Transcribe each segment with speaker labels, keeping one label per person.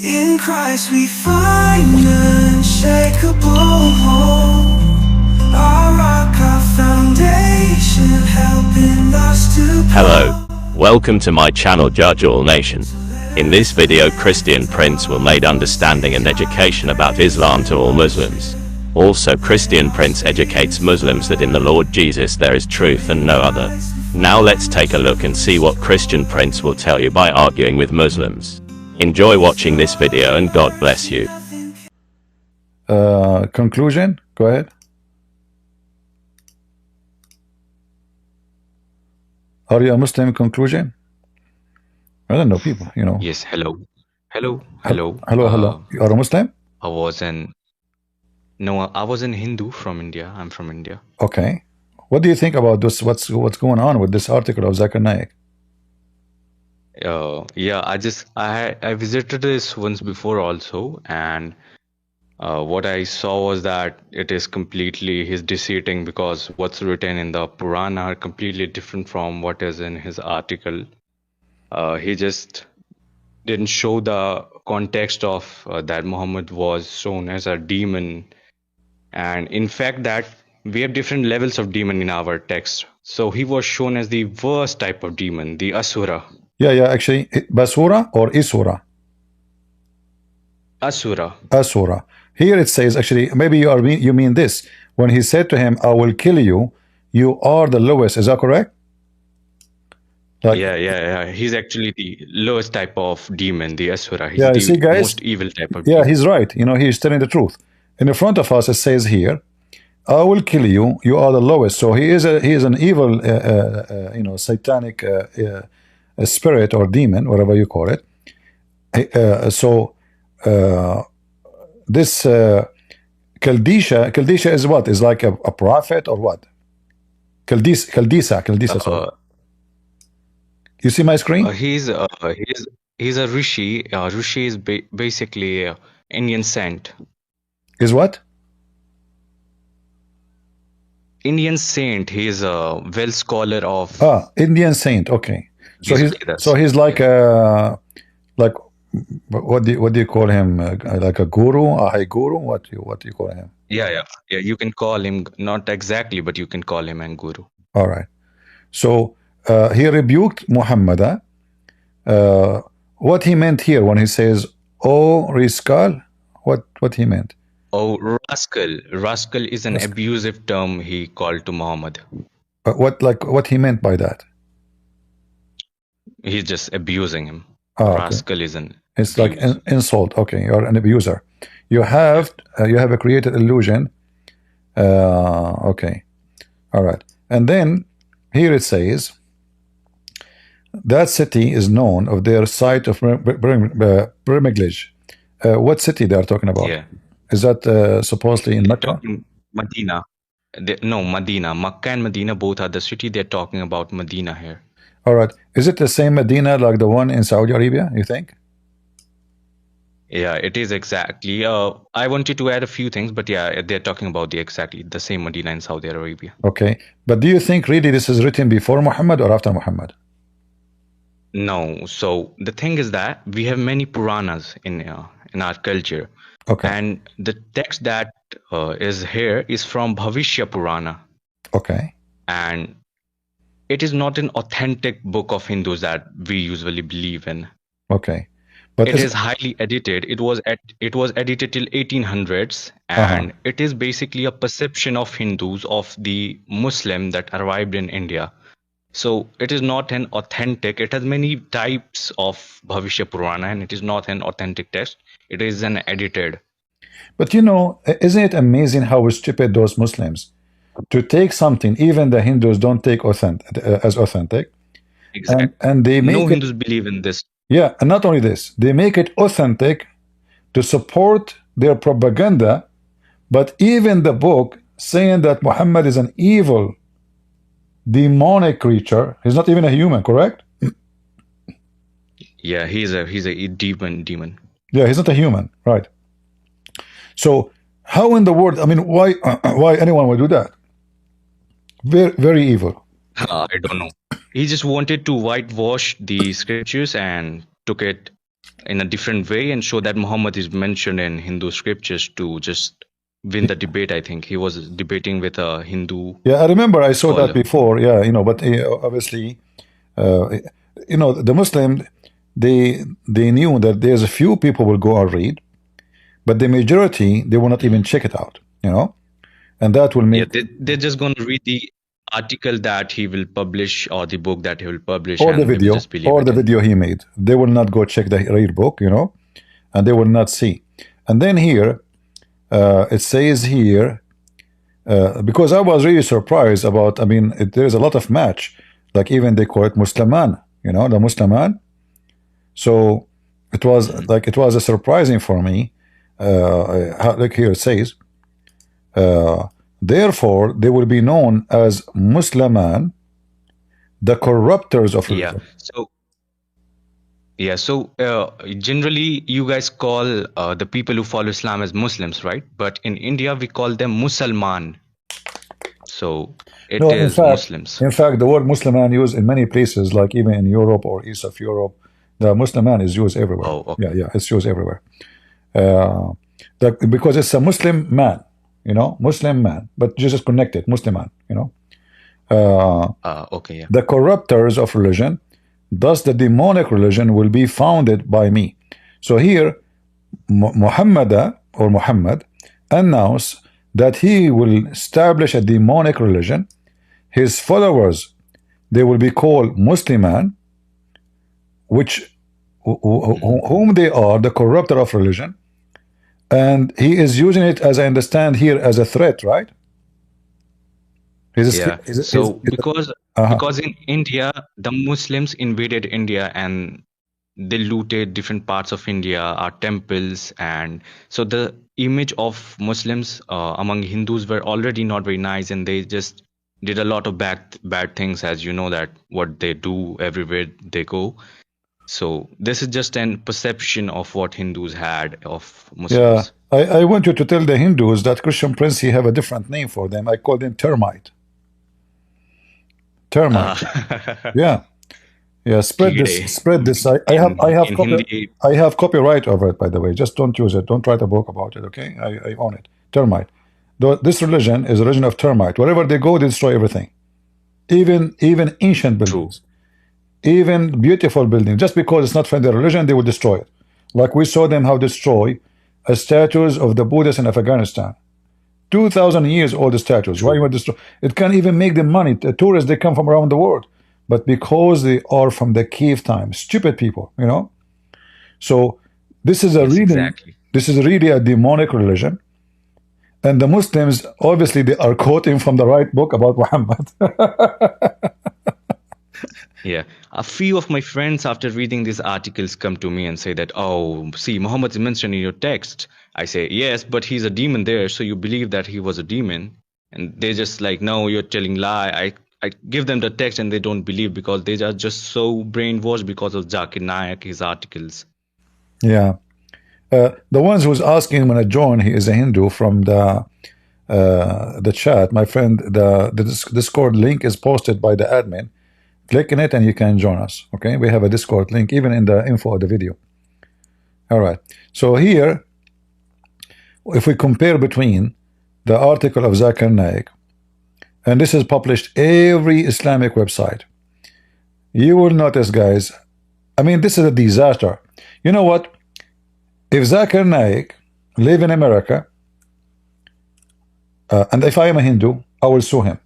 Speaker 1: In Christ we find unshakable hope. Our rock, our foundation, helping us to
Speaker 2: Hello, welcome to my channel Judge All Nation. In this video, Christian Prince will make understanding and education about Islam to all Muslims. Also, Christian Prince educates Muslims that in the Lord Jesus there is truth and no other. Now let's take a look and see what Christian Prince will tell you by arguing with Muslims. Enjoy watching this video and God bless you.
Speaker 3: Conclusion? Go ahead. Are you a Muslim? Conclusion? I don't know people, you know.
Speaker 4: Yes, hello.
Speaker 3: Hello. You are a Muslim?
Speaker 4: I was an Hindu from India. I'm from India.
Speaker 3: Okay. What do you think about this? What's going on with this article of Zakir Naik?
Speaker 4: Yeah, I visited this once before also, and what I saw was that it is completely his deceiving, because what's written in the Quran are completely different from what is in his article. He just didn't show the context of that Muhammad was shown as a demon, and in fact that we have different levels of demon in our text. So he was shown as the worst type of demon, the Asura.
Speaker 3: Yeah, actually, Basura or Isura? Asura. Here it says, actually, maybe you mean this. When he said to him, I will kill you, you are the lowest. Is that correct?
Speaker 4: Like, yeah. He's actually the lowest type of demon, the Asura. He's
Speaker 3: the
Speaker 4: see, guys, most evil type of
Speaker 3: demon.
Speaker 4: Yeah,
Speaker 3: he's right. You know, he's telling the truth. In the front of us, it says here, I will kill you, you are the lowest. So he is an evil, satanic a spirit or demon, whatever you call it. This Kaldisha is what? Is like a prophet or what? Kaldisa. Sorry. You see my screen?
Speaker 4: He's a rishi. Rishi is basically Indian saint.
Speaker 3: Is what?
Speaker 4: Indian saint. He is a well scholar of.
Speaker 3: Indian saint. Okay. So he's like what do you call him? Like a guru, a high guru? What do you call him?
Speaker 4: Yeah. You can call him, not exactly, but you can call him a guru.
Speaker 3: All right. So he rebuked Muhammad. What he meant here when he says, "Oh, rascal," what he meant?
Speaker 4: Oh, rascal. Rascal is an abusive term he called to Muhammad.
Speaker 3: What he meant by that?
Speaker 4: He's just abusing him.
Speaker 3: Rascal
Speaker 4: is an.
Speaker 3: It's like an insult. Okay, you're an abuser. You have a created illusion. Okay, all right. And then here it says that city is known of their site of pilgrimage. What city they are talking about?
Speaker 4: Yeah.
Speaker 3: Is that supposedly in Mecca?
Speaker 4: Medina. No, Medina. Makkah and Medina both are the city. They're talking about Medina here.
Speaker 3: All right. Is it the same Medina like the one in Saudi Arabia, you think?
Speaker 4: Yeah, it is exactly. I wanted to add a few things, but yeah, they're talking about exactly the same Medina in Saudi Arabia.
Speaker 3: Okay. But do you think really this is written before Muhammad or after Muhammad?
Speaker 4: No. So the thing is that we have many Puranas in our culture.
Speaker 3: Okay.
Speaker 4: And the text that is here is from Bhavishya Purana.
Speaker 3: Okay.
Speaker 4: And it is not an authentic book of Hindus that we usually believe in.
Speaker 3: Okay.
Speaker 4: But it is highly edited. It was edited till 1800s, and it is basically a perception of Hindus of the Muslim that arrived in India. So it is not an authentic. It has many types of Bhavishya Purana, and it is not an authentic text. It is an edited.
Speaker 3: But you know, isn't it amazing how stupid those Muslims to take something even the Hindus don't take as authentic.
Speaker 4: Exactly.
Speaker 3: And they make
Speaker 4: Hindus believe in this.
Speaker 3: Yeah, and not only this, they make it authentic to support their propaganda, but even the book saying that Muhammad is an evil, demonic creature. He's not even a human, correct?
Speaker 4: Yeah, he's a demon.
Speaker 3: Yeah, he's not a human, right? So how in the world, I mean, why anyone would do that? Very, very evil.
Speaker 4: I don't know. He just wanted to whitewash the scriptures and took it in a different way and show that Muhammad is mentioned in Hindu scriptures to just win the debate. I think he was debating with a Hindu
Speaker 3: Yeah, I remember I saw that
Speaker 4: scholar.
Speaker 3: before. Yeah, but obviously, uh, the Muslim, they knew that there's a few people will go and read, but the majority they will not even check it out. And that will
Speaker 4: Yeah,
Speaker 3: make,
Speaker 4: they're just going to read the article that he will publish or the book that he will publish,
Speaker 3: or the
Speaker 4: and they will
Speaker 3: video,
Speaker 4: just believe it.
Speaker 3: he made. They will not go check the real book, and they will not see. And then here, it says here, because I was really surprised about. I mean, there is a lot of match. Like even they call it Musliman, the Musliman. So it was like it was a surprising for me. Like here it says, therefore they will be known as Musliman, the corruptors of
Speaker 4: Yeah.
Speaker 3: religion.
Speaker 4: So generally, you guys call the people who follow Islam as Muslims, right? But in India, we call them Musalman. So it
Speaker 3: No,
Speaker 4: is Muslims.
Speaker 3: in fact, the word Musliman used in many places, like even in Europe or east of Europe, the Musliman is used everywhere.
Speaker 4: Oh, okay.
Speaker 3: Yeah, it's used everywhere. Because it's a Muslim man, Muslim man, but Jesus connected, Muslim man,
Speaker 4: Okay, yeah.
Speaker 3: the corruptors of religion, thus the demonic religion will be founded by me. So here, Muhammad announced that he will establish a demonic religion. His followers, they will be called Musliman, which whom they are the corrupter of religion, and he is using it, as I understand here, as a threat, right?
Speaker 4: Yeah. So because in India, the Muslims invaded India and they looted different parts of India, our temples, and so the image of Muslims among Hindus were already not very nice, and they just did a lot of bad things, as you know that what they do everywhere they go. So this is just an perception of what Hindus had of Muslims.
Speaker 3: Yeah, I want you to tell the Hindus that Christian Prince, he have a different name for them. I call them termite. Yeah. Spread this. I have copyright over it, by the way. Just don't use it. Don't write a book about it. Okay, I own it. Termite. This religion is a religion of termite. Wherever they go, they destroy everything. Even ancient buildings, even beautiful buildings. Just because it's not from their religion, they will destroy it. Like we saw them how destroy statues of the Buddhists in Afghanistan. 2,000 years old statues. Why you want to destroy? It can't even make them money. The tourists, they come from around the world, but because they are from the cave time, stupid people, So this is this is really a demonic religion, and the Muslims obviously they are quoting from the right book about Muhammad.
Speaker 4: Yeah, a few of my friends after reading these articles come to me and say that, oh, see, Muhammad is mentioned in your text. I say, yes, but he's a demon there, so you believe that he was a demon. And they're just like, no, you're telling lie. I give them the text and they don't believe because they are just so brainwashed because of Zakir Naik, his articles.
Speaker 3: Yeah. The ones who's asking when I join, he is a Hindu from the chat. My friend, the Discord link is posted by the admin. Click on it and you can join us. Okay, we have a Discord link even in the info of the video. All right, so here if we compare between the article of Zakir Naik, and this is published every Islamic website, you will notice, guys, I mean, this is a disaster. You know what? If Zakir Naik live in America, and if I am a Hindu, I will sue him.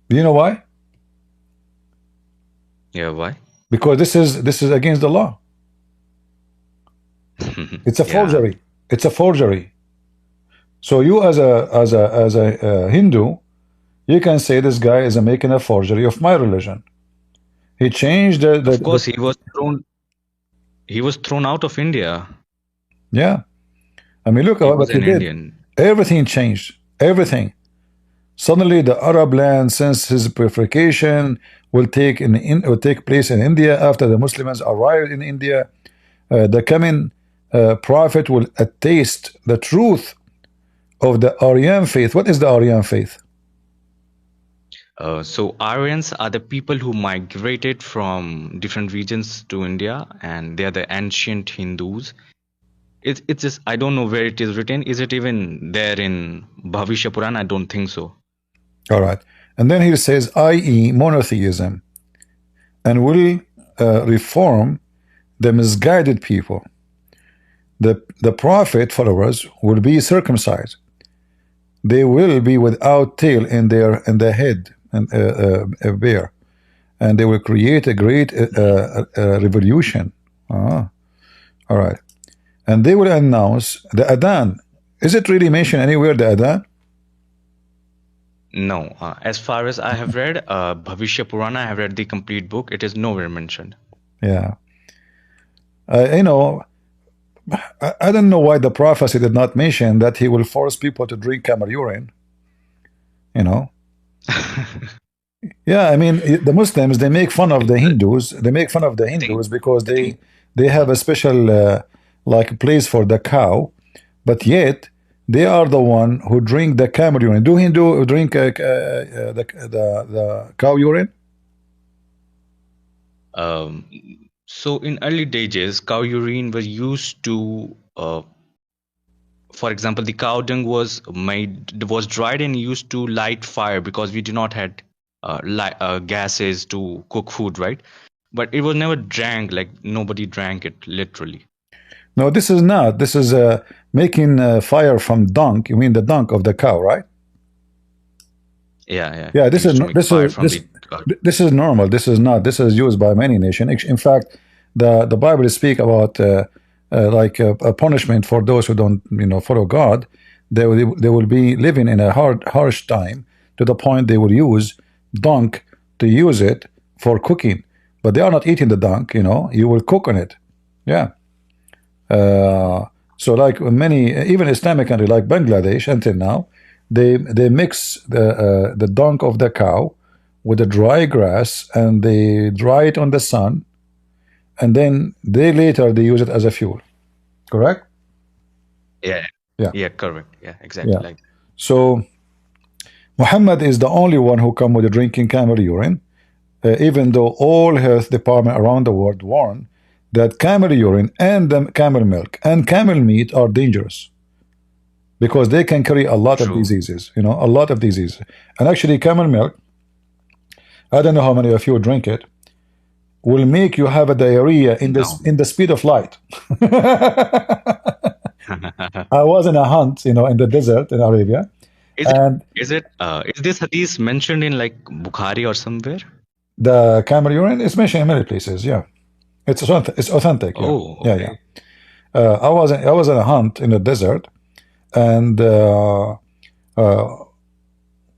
Speaker 3: You know why?
Speaker 4: Yeah, why?
Speaker 3: Because this is against the law. It's a forgery. It's a forgery. So you as a Hindu, you can say this guy is making a forgery of my religion. He changed the
Speaker 4: of course he was thrown out of India.
Speaker 3: Yeah, I mean, look what he did. Indian. Everything changed. Everything. Suddenly, the Arab land, since his purification, will take place in India after the Muslims arrived in India. The coming prophet will attest the truth of the Aryan faith. What is the Aryan faith?
Speaker 4: So Aryans are the people who migrated from different regions to India, and they are the ancient Hindus. It's just I don't know where it is written. Is it even there in Bhavishya Purana? I don't think so.
Speaker 3: All right. And then he says, i.e., monotheism, and will reform the misguided people. The prophet followers will be circumcised. They will be without tail in the head and bear, and they will create a great revolution. All right. And they will announce the Adhan. Is it really mentioned anywhere, the Adhan?
Speaker 4: No, as far as I have read, Bhavishya Purana, I have read the complete book. It is nowhere mentioned.
Speaker 3: Yeah. You know, I don't know why the prophecy did not mention that he will force people to drink camel urine. You know? Yeah, I mean, the Muslims, they make fun of the Hindus. They make fun of the Hindus because they have a special like place for the cow, but yet they are the one who drink the camel urine. Do Hindu drink the cow urine?
Speaker 4: So in early days, cow urine was used to, for example, the cow dung was dried and used to light fire because we do not had gases to cook food, right? But it was never drank, like nobody drank it literally.
Speaker 3: No, this is not. This is making fire from dung. You mean the dung of the cow, right?
Speaker 4: Yeah.
Speaker 3: This is this is normal. This is not. This is used by many nations. In fact, the Bible speak about like a punishment for those who don't follow God. They will be living in a harsh time to the point they will use dung to use it for cooking, but they are not eating the dung. You will cook on it. Yeah. So like many even Islamic country like Bangladesh until now, they mix the dung of the cow with the dry grass and they dry it on the sun, and then later they use it as a fuel. Correct?
Speaker 4: Yeah, correct. Yeah, exactly. Like
Speaker 3: so Muhammad is the only one who come with drinking camel urine, even though all health department around the world warn that camel urine and the camel milk and camel meat are dangerous because they can carry a lot of diseases, a lot of diseases. And actually camel milk, I don't know how many of you drink it, will make you have a diarrhea in the speed of light. I was in a hunt, in the desert in Arabia.
Speaker 4: Is this hadith mentioned in like Bukhari or somewhere?
Speaker 3: The camel urine is mentioned in many places. Yeah, it's authentic. Yeah.
Speaker 4: Oh, okay.
Speaker 3: Yeah. I was in a hunt in the desert, and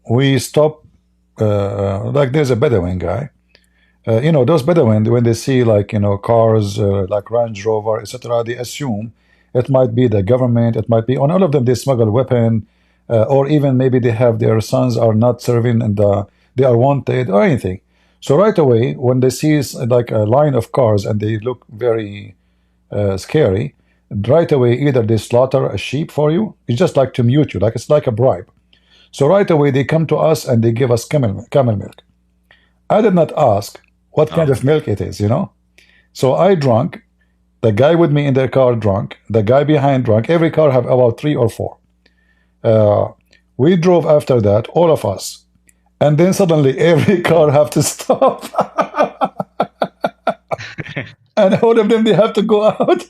Speaker 3: we stopped. Like there's a Bedouin guy. Those Bedouin, when they see like cars like Range Rover, etc., they assume it might be the government. It might be on all of them. They smuggle weapon, or even maybe they have their sons are not serving and they are wanted or anything. So right away, when they see like a line of cars and they look very scary, right away either they slaughter a sheep for you. It's just like to mute you, like it's like a bribe. So right away they come to us and they give us camel milk. I did not ask what kind of milk it is, So I drank. The guy with me in the car drank. The guy behind drank. Every car have about 3 or 4. We drove after that, all of us. And then suddenly every car have to stop. And all of them, they have to go out.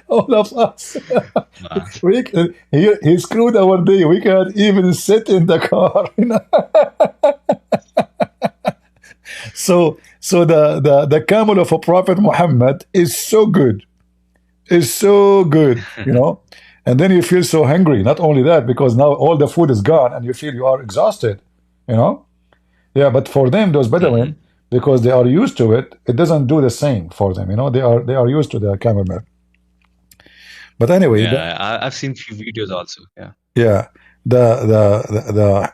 Speaker 3: All of us. He screwed our day. We can't even sit in the car. So the camel of a Prophet Muhammad is so good. And then you feel so hungry. Not only that, because now all the food is gone and you feel you are exhausted. Yeah, but for them, those Bedouin, because they are used to it, it doesn't do the same for them. They are used to the camel milk. But anyway,
Speaker 4: I've seen few videos also.
Speaker 3: Yeah, the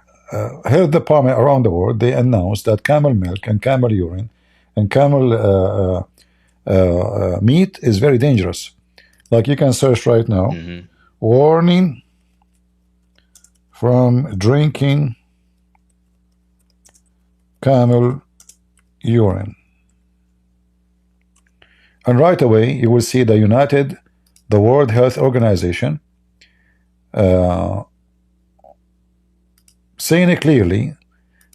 Speaker 3: health department around the world, they announced that camel milk and camel urine and camel meat is very dangerous. Like you can search right now, warning from drinking camel urine. And right away, you will see the World Health Organization, saying it clearly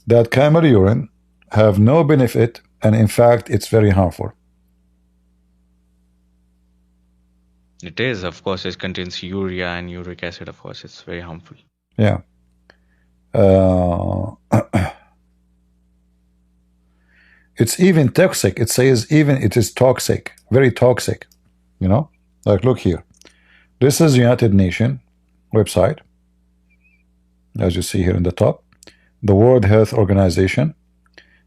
Speaker 3: that camel urine have no benefit, and in fact, it's very harmful.
Speaker 4: It is, of course, it contains urea and uric acid, of course, it's very harmful.
Speaker 3: Yeah. It's even toxic. It says even it is toxic, very toxic. You know, like look here. This is United Nations website, as you see here in the top, the World Health Organization,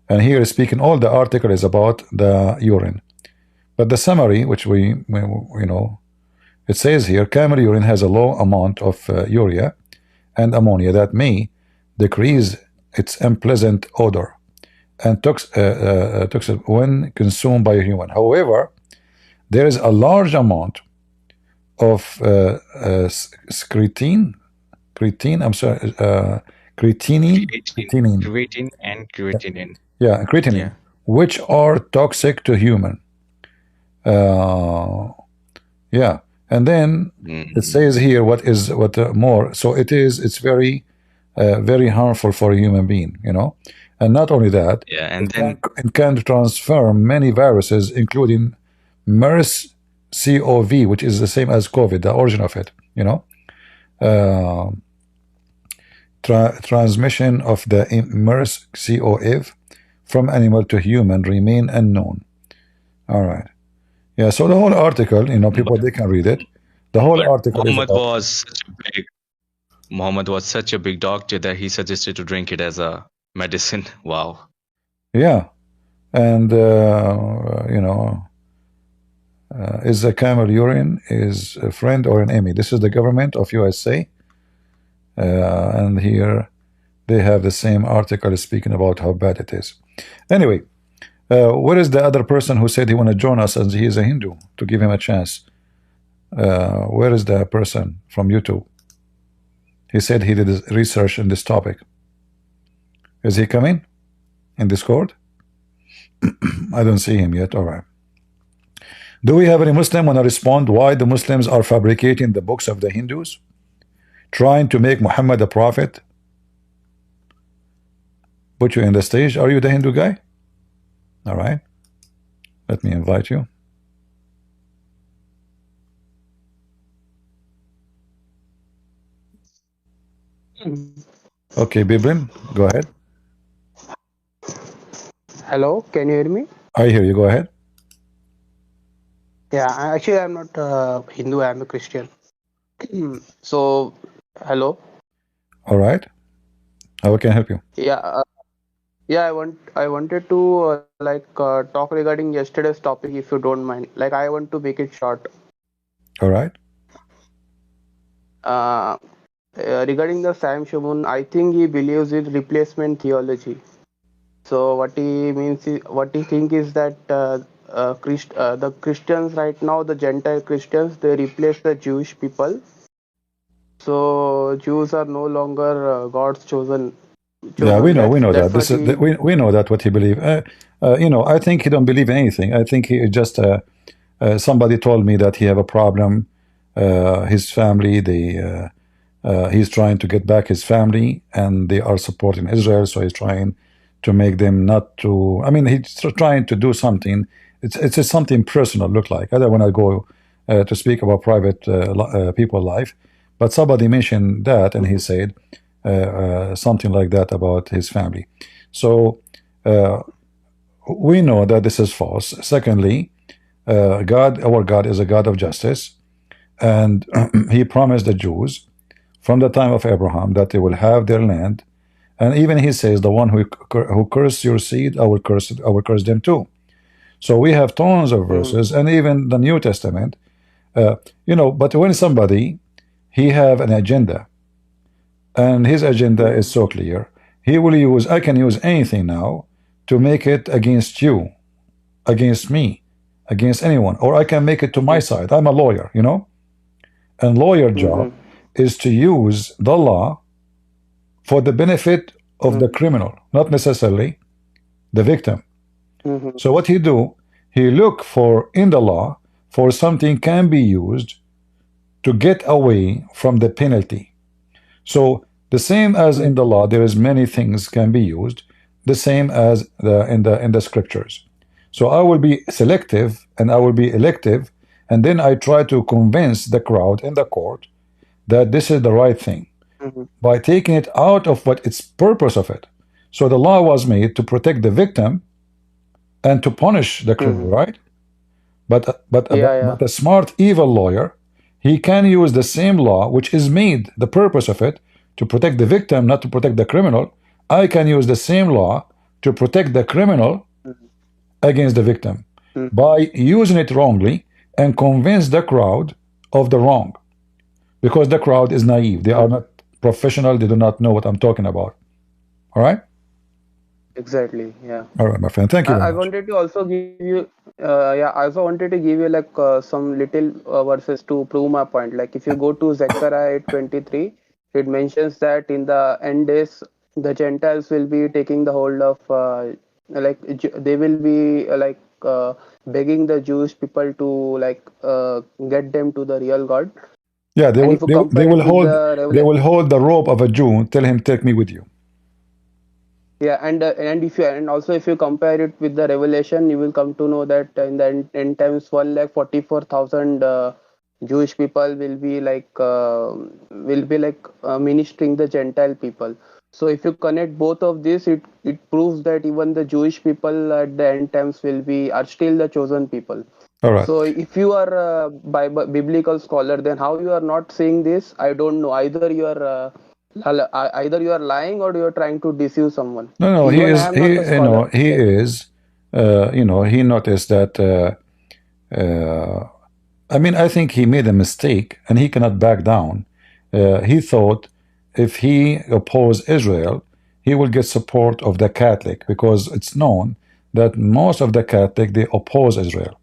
Speaker 3: and here is speaking. All the article is about the urine, but the summary, which we it says here, camel urine has a low amount of urea and ammonia that may decrease its unpleasant odor and toxic when consumed by a human. However, there is a large amount of creatine,
Speaker 4: Creatinine.
Speaker 3: yeah, creatinine,
Speaker 4: Yeah.
Speaker 3: which are toxic to human. Yeah, and then it says here what more. So it's very very harmful for a human being, and not only that,
Speaker 4: Yeah, and then
Speaker 3: it can transfer many viruses, including MERS-CoV, which is the same as COVID, the origin of it. Transmission of the MERS-CoV from animal to human remain unknown. All right. Yeah, so the whole article, people, they can read it. The whole article
Speaker 4: Muhammad was such a big doctor that he suggested to drink it as a medicine. Wow.
Speaker 3: Yeah, and is the camel urine is a friend or an enemy? This is the government of USA, and here they have the same article speaking about how bad it is. Anyway, where is the other person who said he want to join us and he is a Hindu, to give him a chance? Where is the person from YouTube? He said he did his research in this topic. Is he coming in Discord? I don't see him yet. All right. Do we have any Muslim want to respond why the Muslims are fabricating the books of the Hindus, trying to make Muhammad a prophet? Put you in the stage. Are you the Hindu guy? All right. Let me invite you. Okay, Biblim, go ahead.
Speaker 5: Hello, can you hear me?
Speaker 3: I hear you. Go ahead.
Speaker 5: Yeah, actually, I'm not Hindu. I'm a Christian. So, hello.
Speaker 3: All right. How can I help you?
Speaker 5: Yeah, yeah. I wanted to talk regarding yesterday's topic, if you don't mind. Like, I want to make it short.
Speaker 3: All right.
Speaker 5: Regarding the Sam Shamoun, I think he believes in replacement theology. So what he means is, what he think is that the Christians right now, the Gentile Christians, they replace the Jewish people. So Jews are no longer God's chosen.
Speaker 3: Yeah, we know that. This is we know that what he believes. I think he don't believe in anything. I think he just somebody told me that he have a problem. His family, he's trying to get back his family, and they are supporting Israel, so he's trying to make them not to. I mean, he's trying to do something. It's just something personal. Look like I don't want to go to speak about private people life, but somebody mentioned that, and he said something like that about his family. So we know that this is false. Secondly, our God is a God of justice, and he promised the Jews from the time of Abraham that they will have their land, and even he says, the one who curses your seed, I will curse them too. So we have tons of verses, and even the New Testament, but when somebody, he have an agenda, and his agenda is so clear, he will use, I can use anything now to make it against you, against me, against anyone, or I can make it to my side. I'm a lawyer, and lawyer job is to use the law for the benefit of the criminal, not necessarily the victim.
Speaker 5: Mm-hmm.
Speaker 3: So what he do? He look for in the law for something can be used to get away from the penalty. So the same as in the law, there is many things can be used. The same as in the scriptures. So I will be selective and I will be elective, and then I try to convince the crowd in the court that this is the right thing
Speaker 5: Mm-hmm.
Speaker 3: by taking it out of what its purpose of it. So the law was made to protect the victim and to punish the criminal,
Speaker 5: Mm-hmm.
Speaker 3: right? But
Speaker 5: Yeah.
Speaker 3: a smart evil lawyer, he can use the same law which is made the purpose of it to protect the victim, not to protect the criminal. I can use the same law to protect the criminal against the victim
Speaker 5: Mm-hmm.
Speaker 3: by using it wrongly and convince the crowd of the wrong, because the crowd is naive. They are
Speaker 5: Mm-hmm.
Speaker 3: not professional. They do not know what I'm talking about. All right.
Speaker 5: Exactly. Yeah.
Speaker 3: All right, my friend. Thank you very
Speaker 5: I
Speaker 3: much.
Speaker 5: wanted to also give you, yeah, I also wanted to give you like some little verses to prove my point. Like if you go to Zechariah 8:23, it mentions that in the end days, the Gentiles will be taking the hold of, they will be begging the Jewish people to get them to the real God.
Speaker 3: Yeah, they
Speaker 5: And
Speaker 3: will
Speaker 5: if you
Speaker 3: they, they
Speaker 5: compare
Speaker 3: will
Speaker 5: it with
Speaker 3: hold
Speaker 5: the
Speaker 3: they
Speaker 5: Revelation,
Speaker 3: will hold the rope of a Jew. Tell him, take me with you.
Speaker 5: yeah, and if you and also if you compare it with the Revelation, you will come to know that in the end times 1,44,000 Jewish people will be ministering the Gentile people. So if you connect both of this, it proves that even the Jewish people at the end times are still the chosen people.
Speaker 3: All right.
Speaker 5: So if you are a biblical scholar, then how you are not saying this? I don't know. Either you are lying or you are trying to deceive someone.
Speaker 3: No, no, he
Speaker 5: Even I
Speaker 3: is
Speaker 5: am
Speaker 3: he
Speaker 5: not a
Speaker 3: you know
Speaker 5: scholar.
Speaker 3: he
Speaker 5: Yeah.
Speaker 3: is he noticed that uh, I mean, I think he made a mistake and he cannot back down. He thought if he oppose Israel, he will get support of the Catholic, because it's known that most of the Catholic they oppose Israel.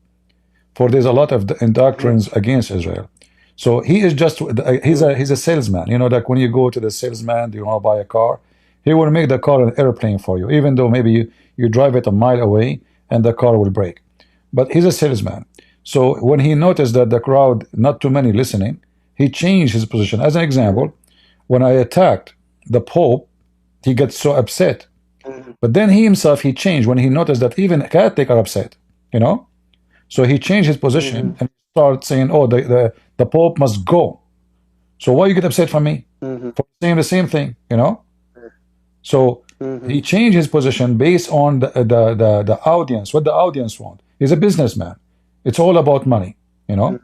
Speaker 3: For there's a lot of doctrines against Israel. So he is just he's a salesman. You know, like when you go to the salesman, do you want to buy a car? He will make the car an airplane for you, even though maybe you drive it a mile away and the car will break. But he's a salesman. So when he noticed that the crowd, not too many listening, he changed his position. As an example, when I attacked the Pope, he gets so upset. But then he himself, he changed when he noticed that even Catholic are upset, you know? So he changed his position and started saying, oh, the Pope must go. So why you get upset from me? For saying the same thing, you know? So he changed his position based on the audience, what the audience want. He's a businessman. It's all about money, you know?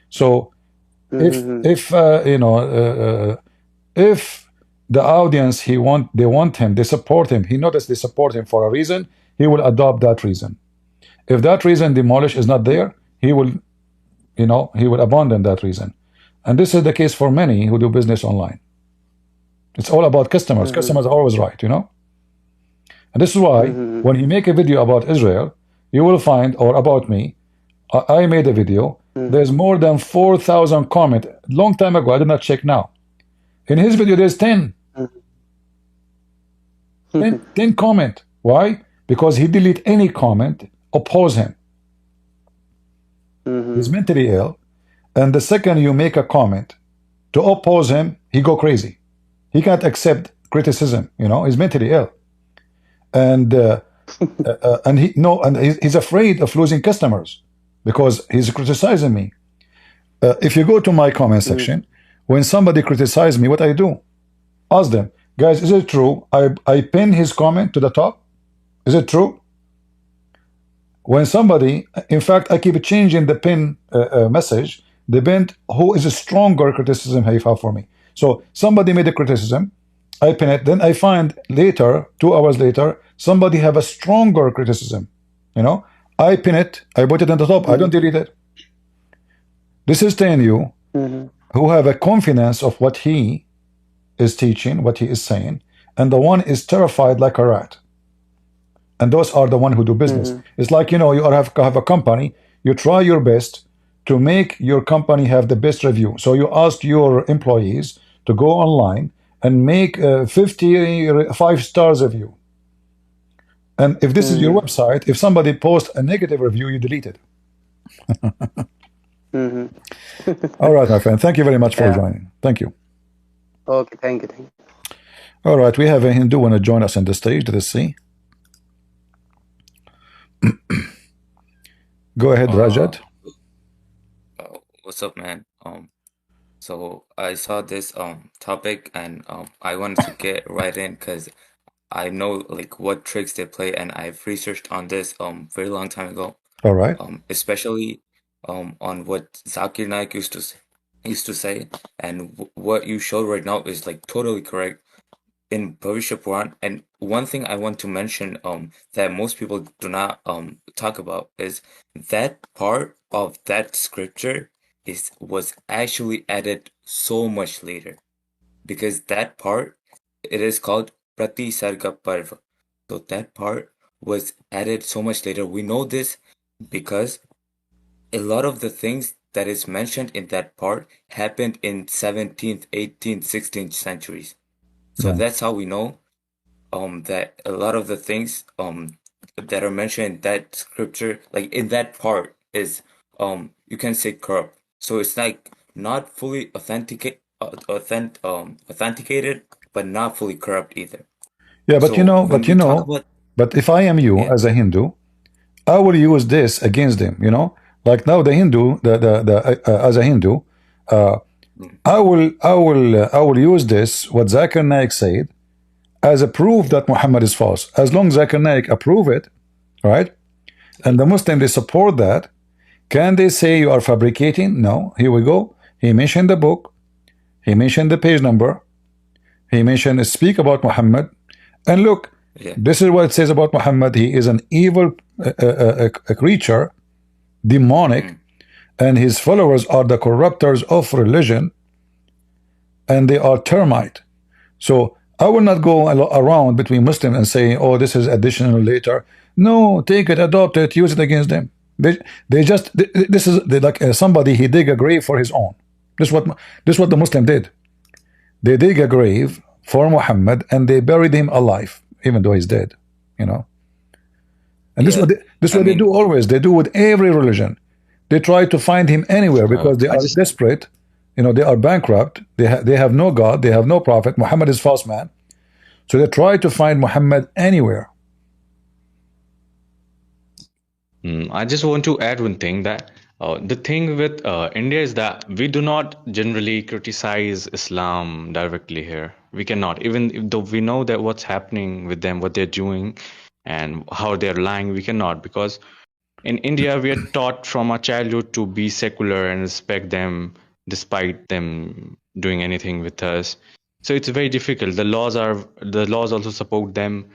Speaker 3: So if the audience they want him, they support him, he noticed they support him for a reason, he will adopt that reason. If that reason demolish is not there, he will he will abandon that reason. And this is the case for many who do business online. It's all about customers. Customers are always right, you know. And this is why when you make a video about Israel, you will find, or about me, I made a video. There's more than 4,000 comments. Long time ago, I did not check now. In his video, there's 10. 10 comment. Why? Because he delete any comment, oppose him. He's mentally ill. And the second you make a comment to oppose him, he go crazy. He can't accept criticism. You know, he's mentally ill. And he's afraid of losing customers because he's criticizing me. If you go to my comment section, when somebody criticizes me, what I do? Ask them, guys, is it true? I pin his comment to the top. Is it true? When somebody, in fact, I keep changing the pin message, depend who is a stronger criticism he have for me. So somebody made a criticism, I pin it, then I find later, 2 hours later, somebody have a stronger criticism. You know, I pin it, I put it on the top, I don't delete it. This is telling you who have a confidence of what he is teaching, what he is saying, and the one is terrified like a rat. And those are the one who do business. It's like, you know, you have a company, you try your best to make your company have the best review. So you ask your employees to go online and make 50 5 stars review. And if this is your
Speaker 5: Mm-hmm.
Speaker 3: website, if somebody posts a negative review, you delete it.
Speaker 5: Mm-hmm.
Speaker 3: All right, my friend. Thank you very much for
Speaker 5: Yeah.
Speaker 3: joining. Thank you.
Speaker 5: Okay. Thank you. Thank you.
Speaker 3: All right, we have a Hindu want to join us on the stage. Let's see. Go ahead, Rajat.
Speaker 6: What's up, man? So I saw this topic and I wanted to get right in because I know like what tricks they play and I've researched on this very long time ago.
Speaker 3: All right.
Speaker 6: Especially on what Zakir Naik used to say, and what you showed right now is like totally correct in Bhavishya Puran. And one thing I want to mention that most people do not talk about is that part of that scripture was actually added so much later, because that part, it is called Prati Sarga Parva. So that part was added so much later. We know this because a lot of the things that is mentioned in that part happened in 17th, 18th, 16th centuries. So
Speaker 3: Yeah.
Speaker 6: that's how we know that a lot of the things that are mentioned in that scripture, like in that part, is you can say corrupt. So it's like not fully authenticated, but not fully corrupt either.
Speaker 3: Yeah, but you
Speaker 6: So
Speaker 3: know,
Speaker 6: when
Speaker 3: but you
Speaker 6: we talk
Speaker 3: know,
Speaker 6: about,
Speaker 3: but if I am you
Speaker 6: yeah,
Speaker 3: as a Hindu, I will use this against them. You know, like now the Hindu, the as a Hindu, uh,
Speaker 6: mm,
Speaker 3: I will use this what Zakir Naik said as a proof that Muhammad is false. As long as Zakir Naik approve it, right? And the Muslim they support that. Can they say you are fabricating? No. Here we go. He mentioned the book. He mentioned the page number. He mentioned speak about Muhammad. And look,
Speaker 6: yeah,
Speaker 3: this is what it says about Muhammad. He is an evil a creature, demonic,
Speaker 6: mm,
Speaker 3: and his followers are the corrupters of religion, and they are termite. So I will not go around between Muslims and say, "Oh, this is additional later." No, take it, adopt it, use it against them. They just this is like somebody he dig a grave for his own. This what the Muslim did. They dig a grave for Muhammad and they buried him alive, even though he's dead. You know, and
Speaker 6: yeah.
Speaker 3: this
Speaker 6: I
Speaker 3: what they
Speaker 6: mean,
Speaker 3: do always. They do with every religion. They try to find him anywhere because they
Speaker 4: I
Speaker 3: are
Speaker 4: just
Speaker 3: desperate. You know, they are bankrupt. They have no God. They have no prophet. Muhammad is false man. So they try to find Muhammad anywhere.
Speaker 4: I just want to add one thing that the thing with India is that we do not generally criticize Islam directly here. We cannot, even if though we know that what's happening with them, what they're doing, and how they're lying, we cannot, because in India we are taught from our childhood to be secular and respect them despite them doing anything with us. So it's very difficult. The laws also support them.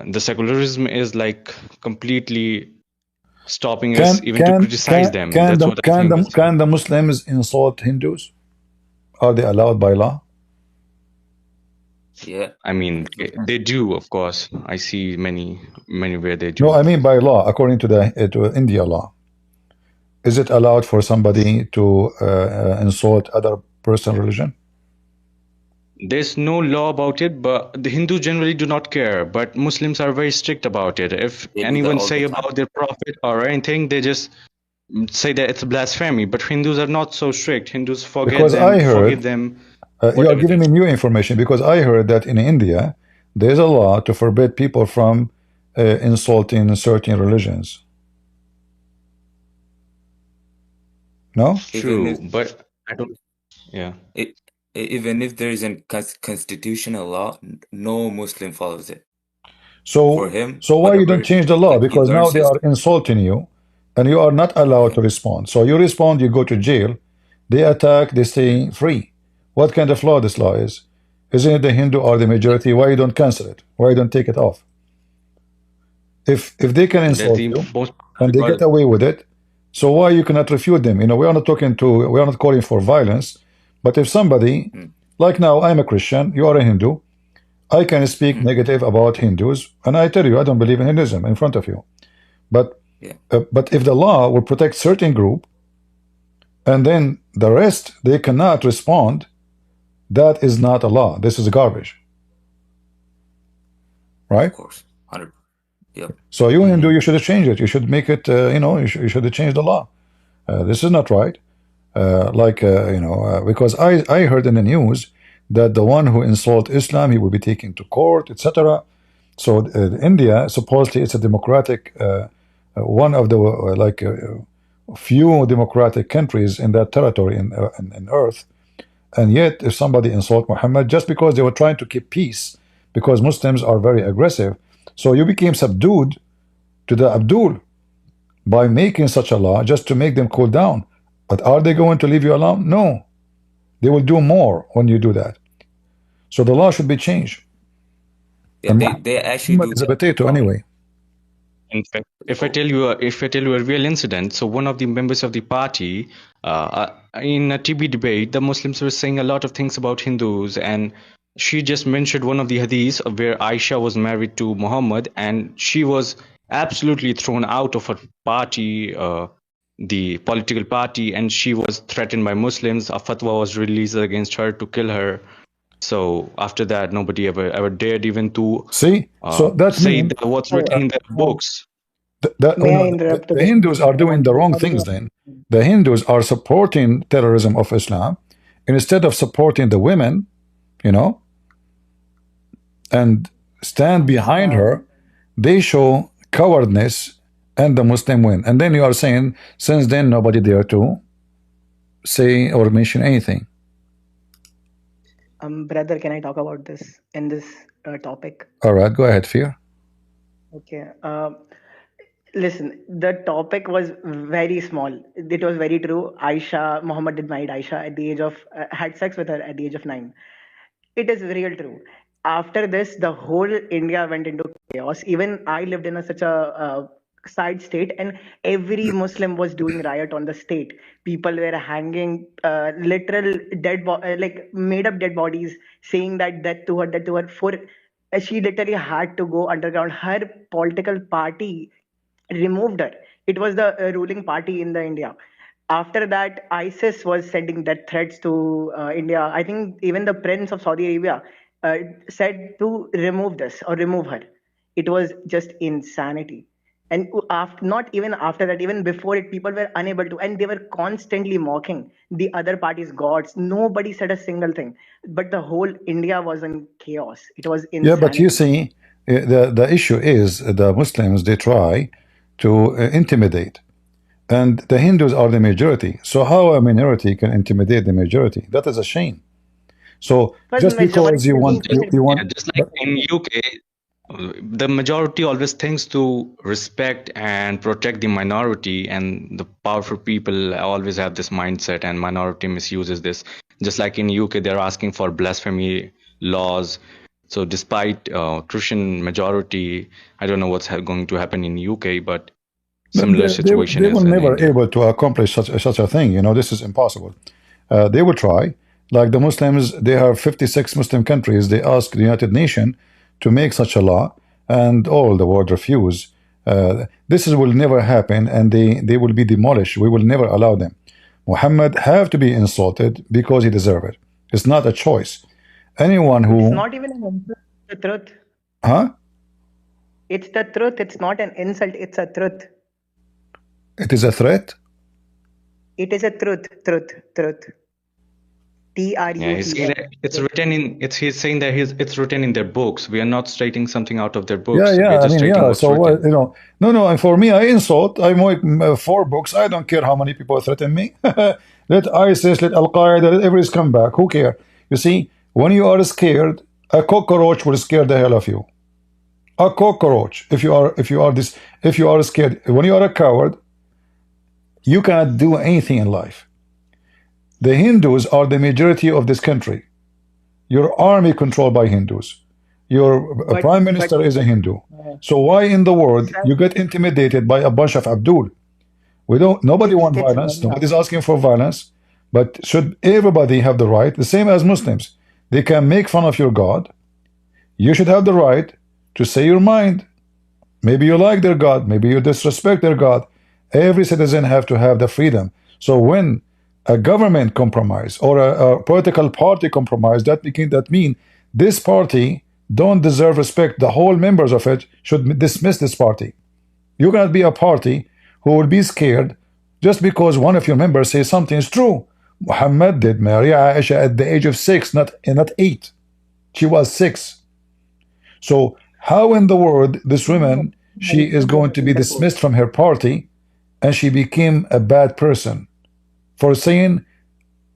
Speaker 4: The secularism is like completely stopping us
Speaker 3: Can
Speaker 4: even to
Speaker 3: can
Speaker 4: criticize
Speaker 3: can
Speaker 4: them.
Speaker 3: can
Speaker 4: That's
Speaker 3: the
Speaker 4: what I
Speaker 3: can
Speaker 4: think
Speaker 3: the
Speaker 4: is.
Speaker 3: can the Muslims insult Hindus? Are they allowed by law?
Speaker 6: yeah.
Speaker 4: I mean, they do, of course. I see many where they
Speaker 3: No,
Speaker 4: do.
Speaker 3: I mean by law, according to the to India law. Is it allowed for somebody to insult other person religion?
Speaker 4: There's no law about it, but the Hindus generally do not care. But Muslims are very strict about it. If
Speaker 6: They do that
Speaker 4: anyone
Speaker 6: all the
Speaker 4: say
Speaker 6: time.
Speaker 4: about their prophet or anything, they just say that it's blasphemy. But Hindus are not so strict. Hindus
Speaker 3: Because
Speaker 4: forgive them,
Speaker 3: you are
Speaker 4: whatever they
Speaker 3: giving me
Speaker 4: do.
Speaker 3: new information. Because I heard that in India there is a law to forbid people from insulting certain religions. No.
Speaker 6: Even
Speaker 4: True,
Speaker 6: if
Speaker 4: but I don't. Yeah.
Speaker 6: it, even if there is a constitutional law, no Muslim follows it. For
Speaker 3: So,
Speaker 6: him,
Speaker 3: so why you don't
Speaker 6: whatever
Speaker 3: change the law?
Speaker 6: like he
Speaker 3: Because now
Speaker 6: learns
Speaker 3: they
Speaker 6: his,
Speaker 3: are insulting you, and you are not allowed
Speaker 6: yeah,
Speaker 3: to respond. So you respond, you go to jail. They attack, they stay free. What kind of law this law is? Isn't it the Hindu or the majority? Why you don't cancel it? Why you don't take it off? If they can
Speaker 4: That's
Speaker 3: insult
Speaker 4: the
Speaker 3: you
Speaker 4: most
Speaker 3: and they get
Speaker 4: because
Speaker 3: away with it, so why you cannot refute them? You know, we are not calling for violence, but if somebody,
Speaker 6: mm,
Speaker 3: like now, I'm a Christian, you are a Hindu, I can speak
Speaker 6: mm,
Speaker 3: negative about Hindus, and I tell you I don't believe in Hinduism in front of you. But
Speaker 6: yeah,
Speaker 3: but if the law will protect certain group and then the rest they cannot respond, that is not a law. This is garbage,
Speaker 6: of
Speaker 3: right?
Speaker 6: course, 100. Yep.
Speaker 3: So you Hindu, you should change it. You should make it, you should change the law. This is not right. Because I heard in the news that the one who insult Islam, he will be taken to court, etc. So India, supposedly it's a democratic, one of the few democratic countries in that territory in Earth. And yet, if somebody insult Muhammad, just because they were trying to keep peace, because Muslims are very aggressive, so you became subdued to the Abdul by making such a law just to make them cool down. But are they going to leave you alone? No. They will do more when you do that. So the law should be changed.
Speaker 6: Yeah,
Speaker 3: And
Speaker 6: they actually
Speaker 3: Muhammad
Speaker 6: do
Speaker 3: is a
Speaker 6: that.
Speaker 3: potato anyway.
Speaker 4: In fact, if I tell you a real incident, so one of the members of the party, in a TB debate, the Muslims were saying a lot of things about Hindus, and she just mentioned one of the hadiths where Aisha was married to Muhammad, and she was absolutely thrown out of her party, the political party, and she was threatened by Muslims. A fatwa was released against her to kill her. So after that, nobody ever dared even to
Speaker 3: See? So that
Speaker 4: say
Speaker 3: means
Speaker 4: that what's written in their books.
Speaker 5: May I interrupt
Speaker 3: the
Speaker 5: this?
Speaker 3: Hindus are
Speaker 5: I
Speaker 3: doing
Speaker 5: want
Speaker 3: the
Speaker 5: to
Speaker 3: wrong
Speaker 5: add
Speaker 3: things
Speaker 5: here.
Speaker 3: then. The Hindus are supporting terrorism of Islam instead of supporting the women, and stand behind her. They show cowardness and the Muslim win. And then you are saying, since then, nobody dare to say or mention anything.
Speaker 7: Brother, can I talk about this in this topic?
Speaker 3: All right, go ahead, Fear.
Speaker 7: Okay. Listen, the topic was very small. It was very true. Muhammad did marry Aisha at the age of, had sex with her at the age of 9. It is real true. After this, the whole India went into chaos. Even I lived in such a side state, and every Muslim was doing riot on the state. People were hanging literal like made up dead bodies, saying that death to her, death to her. For she literally had to go underground. Her political party removed her. It was the ruling party in the India. After that, ISIS was sending death threats to India. I think even the Prince of Saudi Arabia said to remove this or remove her. It was just insanity. And after, not even after that, even before it, people were unable to, and they were constantly mocking the other party's gods. Nobody said a single thing, but the whole India was in chaos. It was
Speaker 3: Yeah, but you
Speaker 7: insanity.
Speaker 3: see, the issue is the Muslims, they try to intimidate. And the Hindus are the majority. So how a minority can intimidate the majority? That is a shame. So
Speaker 7: It was
Speaker 3: just because
Speaker 7: majority
Speaker 3: you want,
Speaker 7: against
Speaker 3: you want,
Speaker 4: Yeah, just like in UK, the majority always thinks to respect and protect the minority, and the powerful people always have this mindset, and minority misuses this. Just like in UK, they're asking for blasphemy laws. So despite Christian majority, I don't know what's going to happen in UK, but similar situation
Speaker 3: they will
Speaker 4: is in
Speaker 3: never
Speaker 4: India.
Speaker 3: able to accomplish such a thing. This is impossible. They will try. Like the Muslims, they have 56 Muslim countries. They ask the United Nations to make such a law, and all the world refuse. Will never happen, and they will be demolished. We will never allow them. Muhammad have to be insulted because he deserve it. It's not a choice. Anyone
Speaker 7: It's
Speaker 3: who,
Speaker 7: not even an insult, it's the truth.
Speaker 3: huh?
Speaker 7: It's the truth. It's not an insult. It's a truth.
Speaker 3: It is a threat.
Speaker 7: It is a truth. Truth.
Speaker 4: Yeah, he's saying
Speaker 7: TRUTH.
Speaker 4: that it's written in he's saying that it's written in their books. We are not stating something out of their
Speaker 3: Yeah,
Speaker 4: books. We
Speaker 3: yeah.
Speaker 4: are
Speaker 3: I
Speaker 4: just
Speaker 3: mean,
Speaker 4: stating
Speaker 3: yeah.
Speaker 4: what's
Speaker 3: So
Speaker 4: written.
Speaker 3: no, no. And for me, I insult. I make 4 books. I don't care how many people threaten me. Let ISIS, let Al Qaeda, let everyone come back. Who care? You see, when you are scared, a cockroach will scare the hell of you. A cockroach. If you are scared, when you are a coward, you cannot do anything in life. The Hindus are the majority of this country. Your army controlled by Hindus. Your prime minister is a Hindu. So why in the world you get intimidated by a bunch of Abdul? Nobody wants violence. Nobody's asking for violence. But should everybody have the right, the same as Muslims? They can make fun of your God. You should have the right to say your mind. Maybe you like their God. Maybe you disrespect their God. Every citizen have to have the freedom. So when a government compromise or a political party compromise, that mean this party don't deserve respect. The whole members of it should dismiss this party. You cannot be a party who will be scared just because one of your members says something is true. Muhammad did marry Aisha at the age of 6, not 8. She was 6. So how in the world this woman, she is going to be dismissed from her party, and she became a bad person for saying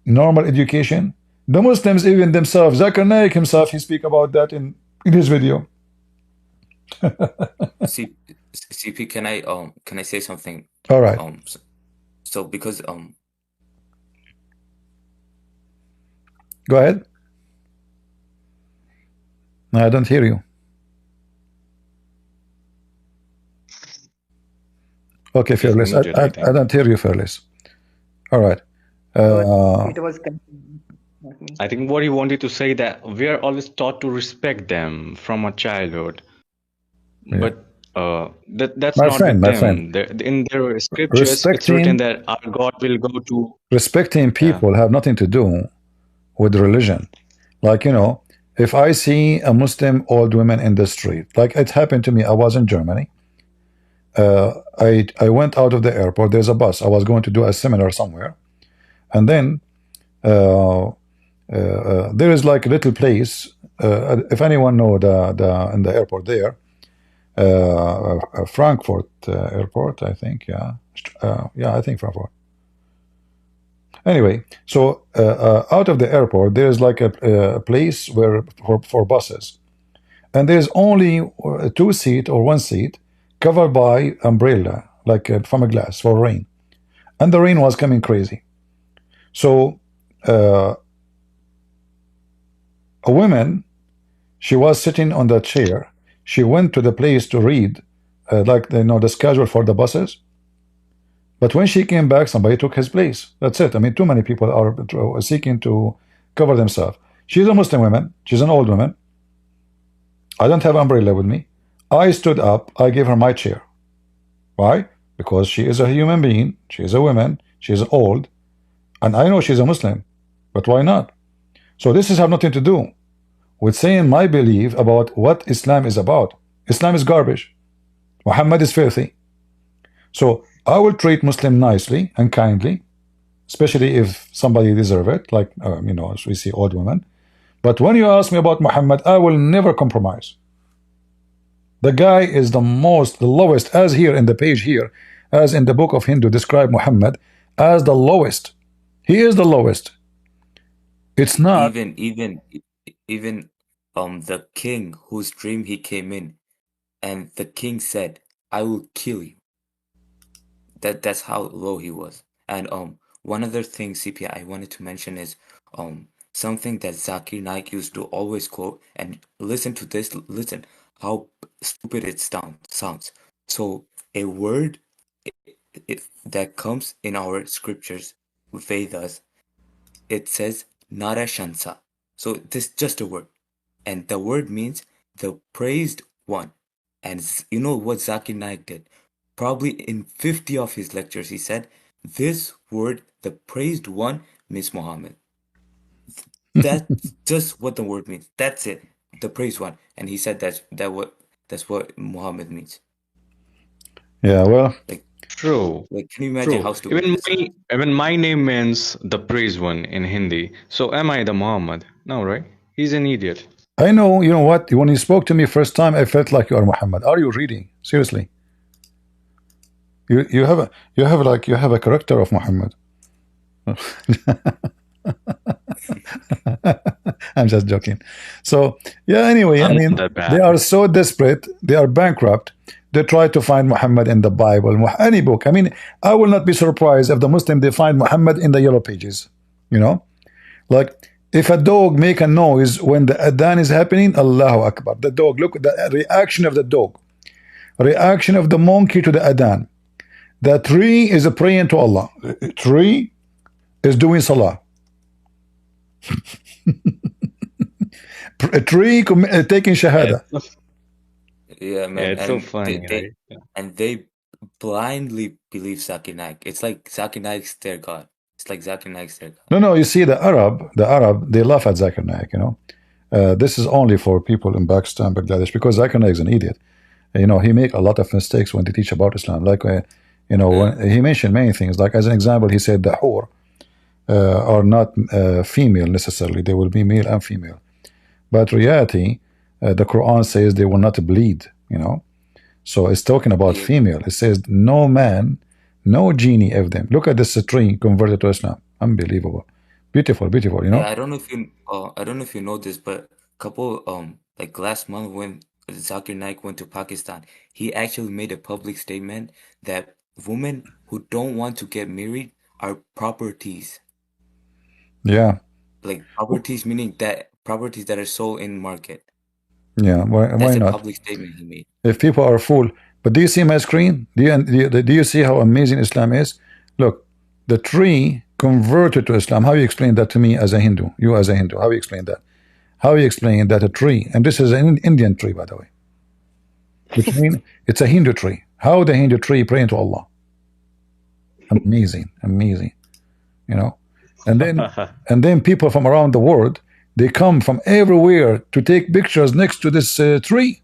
Speaker 3: normal education? The Muslims even themselves, Zakir Naik himself, he speak about that in his video.
Speaker 6: CP, can I say something?
Speaker 3: All right.
Speaker 6: So because
Speaker 3: Go ahead. No, I don't hear you. Okay, Fearless. I don't hear you, Fearless. All right.
Speaker 7: It was
Speaker 4: I think what he wanted to say that we are always taught to respect them from our childhood,
Speaker 3: Yeah.
Speaker 4: but that's
Speaker 3: My
Speaker 4: not
Speaker 3: friend,
Speaker 4: with
Speaker 3: my
Speaker 4: them.
Speaker 3: friend.
Speaker 4: In their scriptures, it's written that our God will go to.
Speaker 3: Respecting people have nothing to do with religion. Like, you know, if I see a Muslim old woman in the street, like it happened to me, I was in Germany. I went out of the airport. There's a bus. I was going to do a seminar somewhere, and then there is like a little place. If anyone know in the airport there, Frankfurt airport, I think. Yeah, I think Frankfurt. Anyway, so out of the airport, there's like a place where for buses, and there's only 2 seat or 1 seat covered by umbrella, like from a glass for rain, and the rain was coming crazy. So a woman, she was sitting on that chair. She went to the place to read, like the schedule for the buses. But when she came back, somebody took his place. That's it. I mean, too many people are seeking to cover themselves. She's a Muslim woman. She's an old woman. I don't have umbrella with me. I stood up. I gave her my chair. Why? Because she is a human being. She is a woman. She is old. And I know she's a Muslim. But why not? So this has nothing to do with saying my belief about what Islam is about. Islam is garbage. Muhammad is filthy. So I will treat Muslim nicely and kindly, especially if somebody deserve it, like as we see old women. But when you ask me about Muhammad, I will never compromise. The guy is the lowest, as here in the page here, as in the book of Hindu describe Muhammad as the lowest. He is the lowest. It's not
Speaker 6: even the king whose dream he came in, and the king said, "I will kill you." That's how low he was. And one other thing, CP, I wanted to mention is something that Zakir Naik used to always quote, and listen to this, listen how stupid it sounds. So a word that comes in our scriptures, Vedas, it says Narashansa. So this is just a word. And the word means the praised one. And you know what Zakir Naik did? Probably in 50 of his lectures, he said, this word, the praised one, means Muhammad. That's just what the word means. That's it. The praised one. And he said that's what Muhammad means.
Speaker 3: Yeah, well,
Speaker 6: like
Speaker 4: True.
Speaker 6: Like, can you imagine how stupid
Speaker 4: Even my name means the praised one in Hindi. So am I the Muhammad? No, right? He's an idiot.
Speaker 3: I know. You know what? When you spoke to me first time, I felt like you are Muhammad. Are you reading? Seriously? You have a character of Muhammad. I'm just joking. So yeah. Anyway, I mean, they are so desperate. They are bankrupt. They try to find Muhammad in the Bible, any book. I mean, I will not be surprised if the Muslim they find Muhammad in the yellow pages. Like if a dog make a noise when the adhan is happening, Allahu Akbar. The dog, look at the reaction of the dog, reaction of the monkey to the adhan. The tree is praying to Allah. The tree is doing salah. A tree taking shahada.
Speaker 6: Yeah, man.
Speaker 4: Yeah, it's so funny, right?
Speaker 6: And they blindly believe Zakir Naik. It's like Zakir Naik's their God. It's like Zakir Naik's their God.
Speaker 3: No, you see, the Arab, they laugh at Zakir Naik, This is only for people in Pakistan, Bangladesh, because Zakir is an idiot. He make a lot of mistakes when they teach about Islam. Like, when he mentioned many things. Like, as an example, he said the hur are not female necessarily. They will be male and female. But reality, the Quran says they will not bleed, So it's talking about female. It says no man, no genie of them. Look at this tree converted to Islam. Unbelievable. Beautiful, beautiful,
Speaker 6: Yeah, I don't know if you know this, but couple like last month when Zakir Naik went to Pakistan, he actually made a public statement that women who don't want to get married are properties.
Speaker 3: Yeah.
Speaker 6: Like properties meaning that properties that are sold in market.
Speaker 3: Yeah, why
Speaker 6: That's a
Speaker 3: not?
Speaker 6: public statement he made.
Speaker 3: If people are full. But do you see my screen? Do you see how amazing Islam is? Look, the tree converted to Islam. How you explain that to me as a Hindu? You as a Hindu, how you explain that? How you explain that a tree, and this is an Indian tree, by the way, which means it's a Hindu tree. How the Hindu tree praying to Allah? Amazing, amazing. And then people from around the world, they come from everywhere to take pictures next to this tree.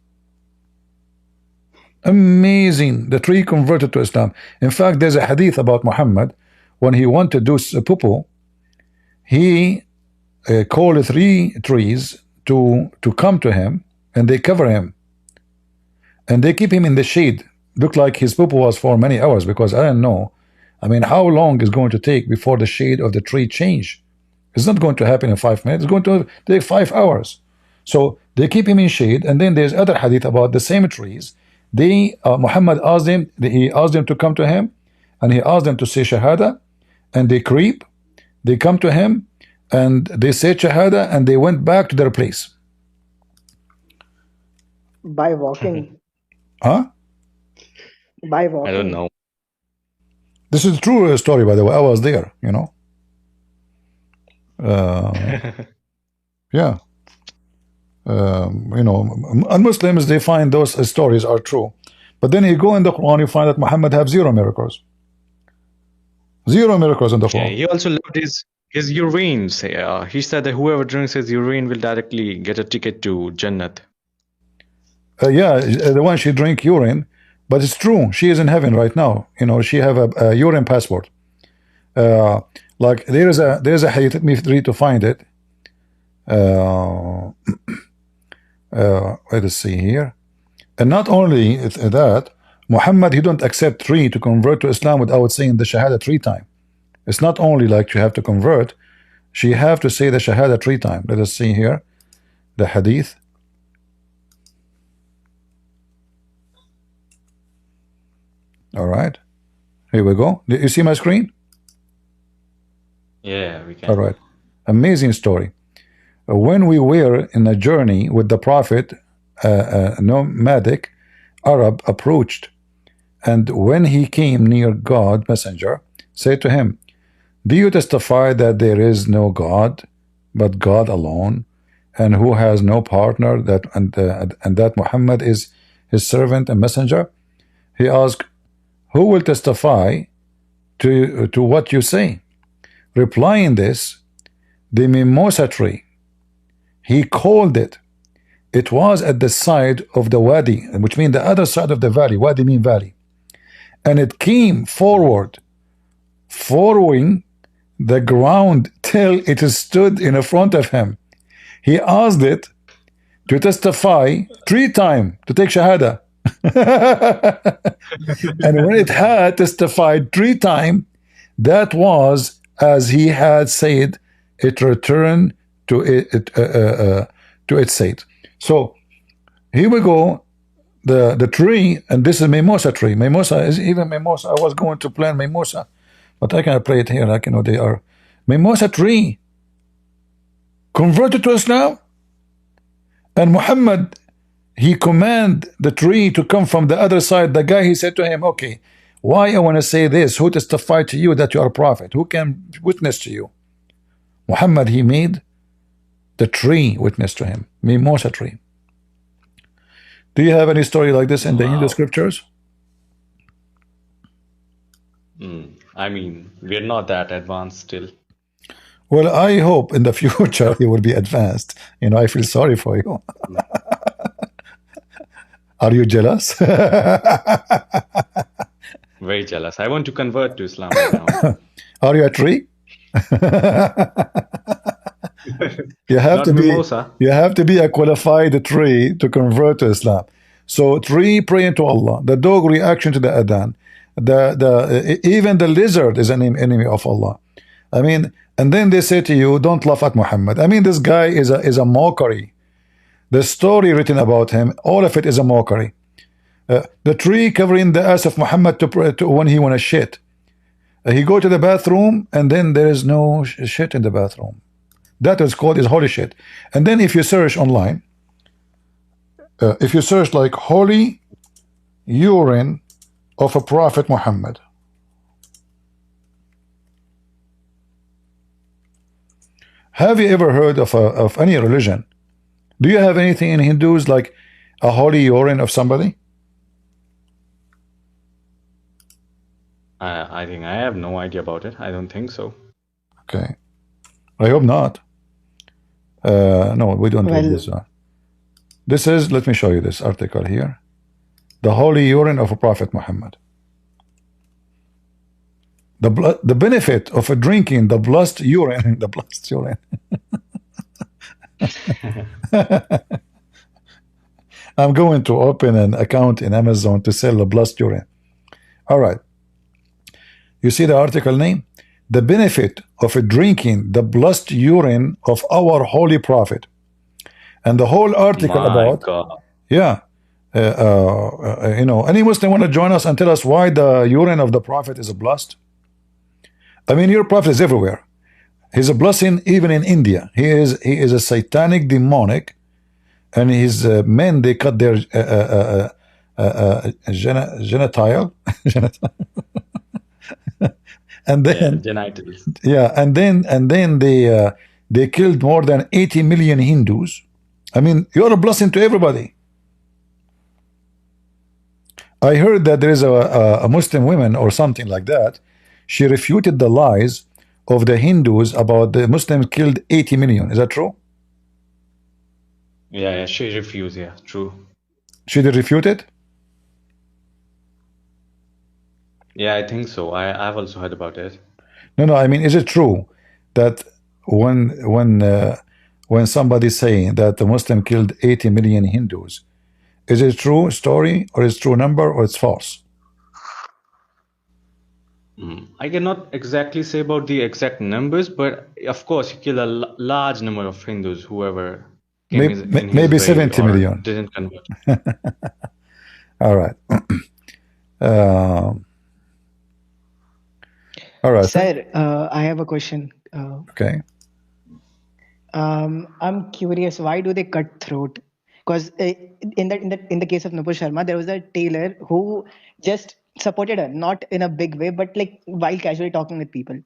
Speaker 3: Amazing. The tree converted to Islam. In fact, there's a hadith about Muhammad. When he wanted to do poo, he called 3 trees to come to him, and they cover him, and they keep him in the shade. Looked like his poo was for many hours, because I don't know. I mean, how long is going to take before the shade of the tree change? It's not going to happen in 5 minutes. It's going to take 5 hours. So they keep him in shade. And then there's other hadith about the same trees. Muhammad asked them, he asked them to come to him, and he asked them to say Shahada, and they creep, they come to him, and they say Shahada, and they went back to their place.
Speaker 7: By walking.
Speaker 3: Huh?
Speaker 7: By walking.
Speaker 4: I don't know.
Speaker 3: This is a true story, by the way. I was there, yeah. And Muslims, they find those stories are true. But then you go in the Quran, you find that Muhammad have 0 miracles. 0 miracles in the Quran.
Speaker 4: Yeah, he also loved his urine. He said that whoever drinks his urine will directly get a ticket to Jannat.
Speaker 3: Yeah, the one she drink urine, but it's true. She is in heaven right now. She have a urine passport. Like there's a hadith. Let me read to find it. Let's see here. And not only that, Muhammad, he don't accept 3 to convert to Islam without saying the Shahada 3 times. It's not only like you have to convert, she have to say the Shahada 3 times. Let us see here the hadith. All right, here we go. Do you see my screen?
Speaker 4: Yeah, we can.
Speaker 3: All right, amazing story. When we were in a journey with the Prophet, a nomadic Arab approached, and when he came near God, messenger said to him, "Do you testify that there is no God but God alone, and who has no partner, and that Muhammad is his servant and messenger?" He asked, "Who will testify to what you say?" Replying this, the mimosa tree, he called it. It was at the side of the wadi, which means the other side of the valley. Wadi mean valley. And it came forward, following the ground till it stood in front of him. He asked it to testify 3 times to take Shahada. And when it had testified 3 times, that was as he had said, it returned to its state. So here we go, the tree, and this is mimosa tree. Mimosa is even mimosa. I was going to plant mimosa, but I can play it here. Like they are mimosa tree converted to Islam, and Muhammad, he command the tree to come from the other side. The guy, he said to him, "Okay, why I want to say this? Who testified to you that you are a prophet? Who can witness to you?" Muhammad, he made the tree witness to him, mimosa tree. Do you have any story like this in the Hindu scriptures?
Speaker 4: I mean, we're not that advanced still.
Speaker 3: Well, I hope in the future you will be advanced. You know, I feel sorry for you. Are you jealous?
Speaker 4: Very jealous. I want to convert to Islam right now.
Speaker 3: Are you a tree? You have
Speaker 4: Not
Speaker 3: to be
Speaker 4: mimosa.
Speaker 3: a qualified tree to convert to Islam. So tree praying to Allah, the dog reaction to the adhan, even the lizard is an enemy of Allah. I mean, and then they say to you, don't laugh at Muhammad. I mean, this guy is a mockery. The story written about him, all of it is a mockery. The tree covering the ass of Muhammad to when he wanna shit. He go to the bathroom and then there is no shit in the bathroom. That is called is holy shit. And then if you search online, if you search like holy urine of a prophet Muhammad, have you ever heard of any religion? Do you have anything in Hindus like a holy urine of somebody?
Speaker 4: I think I have no idea about it. I don't think so.
Speaker 3: Okay, I hope not. No, we don't do
Speaker 7: Well,
Speaker 3: this. This is, let me show you this article here. The holy urine of a prophet Muhammad. The benefit of drinking the blessed urine, the blessed urine. I'm going to open an account in Amazon to sell the blessed urine. All right. You see the article name? The benefit of drinking the blessed urine of our holy prophet. And the whole article
Speaker 4: My
Speaker 3: about,
Speaker 4: God.
Speaker 3: yeah, you know, any Muslim want to join us and tell us why the urine of the prophet is blessed? I mean, your prophet is everywhere. He's a blessing even in India. He is a satanic, demonic, and his men, they cut their genital, and then
Speaker 4: Genitals.
Speaker 3: yeah, and then they killed more than 80 million Hindus. I mean, you're a blessing to everybody. I heard that there is a Muslim woman or something like that. She refuted the lies of the Hindus about the Muslims killed 80 million. Is that true?
Speaker 4: Yeah, she refused. Yeah, true.
Speaker 3: She did refute it?
Speaker 4: Yeah, I think so. I've also heard about it.
Speaker 3: No, I mean, is it true that when somebody's saying that the Muslim killed 80 million Hindus, is it true story or is it true number or it's false?
Speaker 4: I cannot exactly say about the exact numbers, but of course, he killed a large number of Hindus, whoever came in his
Speaker 3: Maybe
Speaker 4: way
Speaker 3: 70
Speaker 4: or
Speaker 3: million.
Speaker 4: didn't convert.
Speaker 3: All right. All right.
Speaker 7: sir, I have a question.
Speaker 3: Okay.
Speaker 7: I'm curious, why do they cut throat? Because in the case of Nupur Sharma, there was a tailor who just supported her, not in a big way, but like while casually talking with people,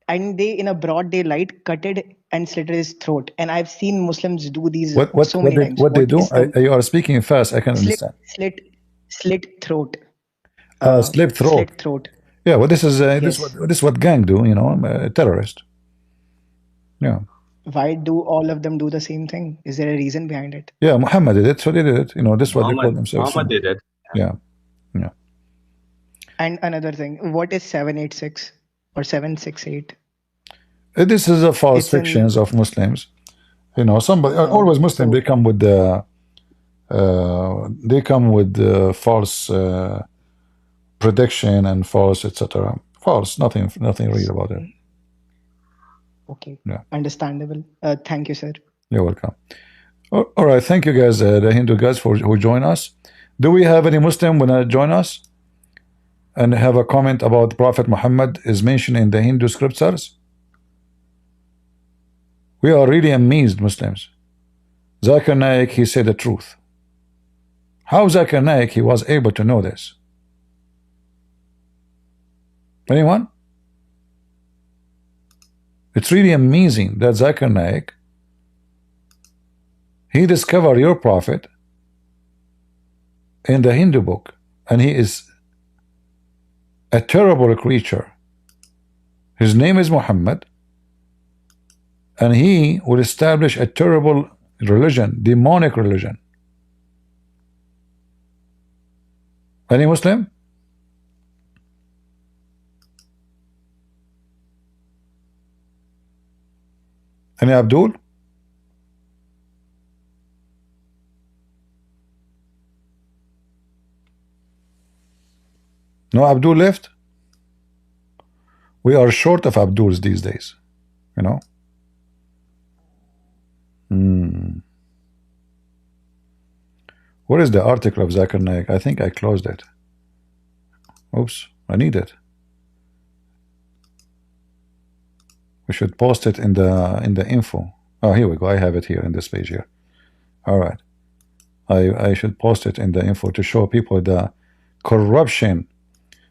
Speaker 7: and they, in a broad daylight, cutted and slit his throat. And I've seen Muslims do these so many times.
Speaker 3: What they
Speaker 7: What
Speaker 3: do?
Speaker 7: is the
Speaker 3: You are speaking fast. I can
Speaker 7: slit
Speaker 3: understand.
Speaker 7: slit throat?
Speaker 3: Slip throat.
Speaker 7: Slit throat.
Speaker 3: Yeah. Well, this is
Speaker 7: Yes.
Speaker 3: this is what gang do. You know, terrorist. Yeah.
Speaker 7: Why do all of them do the same thing? Is there a reason behind it?
Speaker 3: Yeah. Muhammad did it, so they did it. You know, this is what they call themselves.
Speaker 4: Muhammad did it.
Speaker 3: Yeah. Yeah.
Speaker 7: And another thing, what is 786 or 768?
Speaker 3: This is a false
Speaker 7: It's an
Speaker 3: fictions of Muslims. You know, somebody always Muslim.
Speaker 7: so
Speaker 3: They come with the false prediction and false, etc. False. Nothing real about it.
Speaker 7: okay,
Speaker 3: Yeah.
Speaker 7: understandable. Thank you, sir.
Speaker 3: You're welcome. All right. Thank you, guys. The Hindu guys who join us. Do we have any Muslim wanna join us and have a comment about Prophet Muhammad is mentioned in the Hindu scriptures? We are really amazed, Muslims. Zakir Naik, he said the truth. How Zakir Naik, he was able to know this? Anyone? It's really amazing that Zakir Naik, he discovered your prophet in the Hindu book, and he is a terrible creature. His name is Muhammad, and he will establish a terrible religion, demonic religion. Any Muslim? Any Abdul? No Abdul left? We are short of Abduls these days, you know. Where is the article of Zakir Naik? I think I closed it. Oops, I need it. We should post it in the info. Oh, here we go. I have it here in this page here. All right. I should post it in the info to show people the corruption.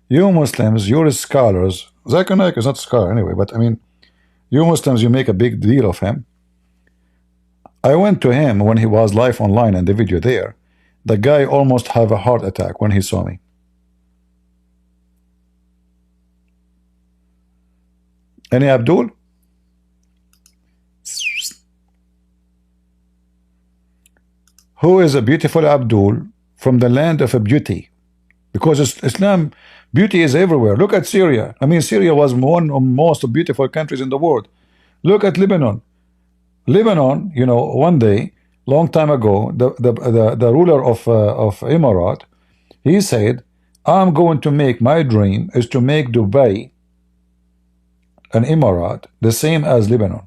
Speaker 3: You Muslims, you're scholars. Zakir Naik is not a scholar anyway, but I mean, you Muslims, you make a big deal of him. I went to him when he was live online and the video there. The guy almost had a heart attack when he saw me. Any Abdul? Who is a beautiful Abdul from the land of a beauty? Because Islam, beauty is everywhere. Look at Syria. I mean, Syria was one of the most beautiful countries in the world. Look at Lebanon. Lebanon, you know, one day, long time ago, the ruler of Emirat, he said, I'm going to make, my dream is to make Dubai, an Emirat, the same as Lebanon.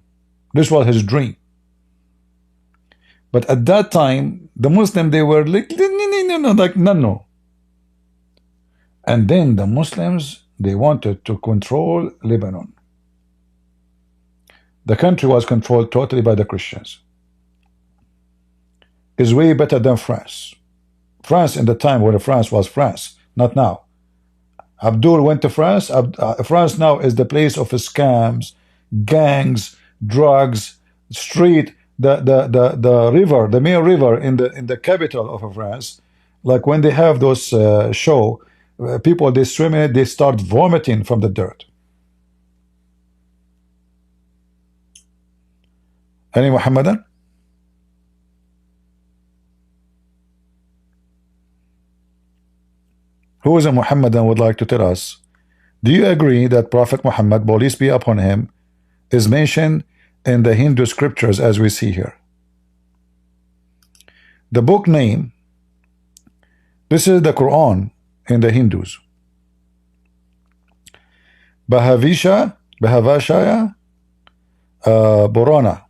Speaker 3: This was his dream. But at that time, the Muslim, they were like, no. And then the Muslims, they wanted to control Lebanon. The country was controlled totally by the Christians. Is way better than France. France in the time when France was France, not now. Abdul went to France. France now is the place of scams, gangs, drugs, street, the river, the main river in the capital of France. Like when they have those show, people they swim in it, they start vomiting from the dirt. Any Muhammadan? Who is a Muhammadan would like to tell us? Do you agree that Prophet Muhammad, peace be upon him, is mentioned in the Hindu scriptures as we see here? The book name, this is the Quran in the Hindus. Bhavashaya Purana.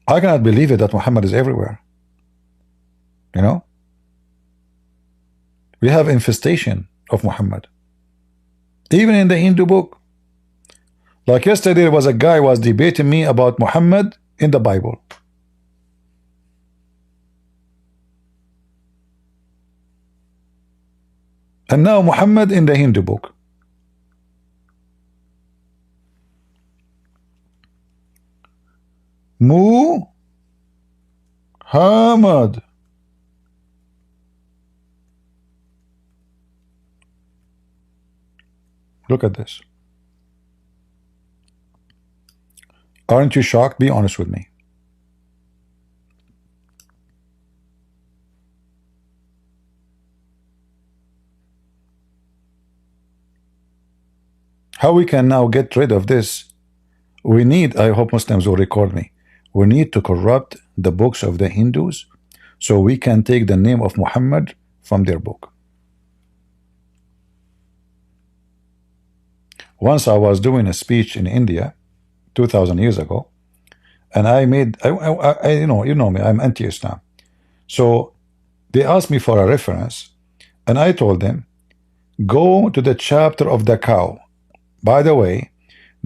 Speaker 3: I cannot believe it that Muhammad is everywhere. You know? We have infestation of Muhammad. Even in the Hindu book. Like yesterday there was a guy was debating me about Muhammad in the Bible. And now Muhammad in the Hindu book. Muhammad. Look at this. Aren't you shocked? Be honest with me. How we can now get rid of this? We need, I hope Muslims will record me, we need to corrupt the books of the Hindus so we can take the name of Muhammad from their book. Once I was doing a speech in India 2000 years ago, and I made, you know me, I'm anti-Islam. So they asked me for a reference, and I told them, go to the chapter of the cow. By the way,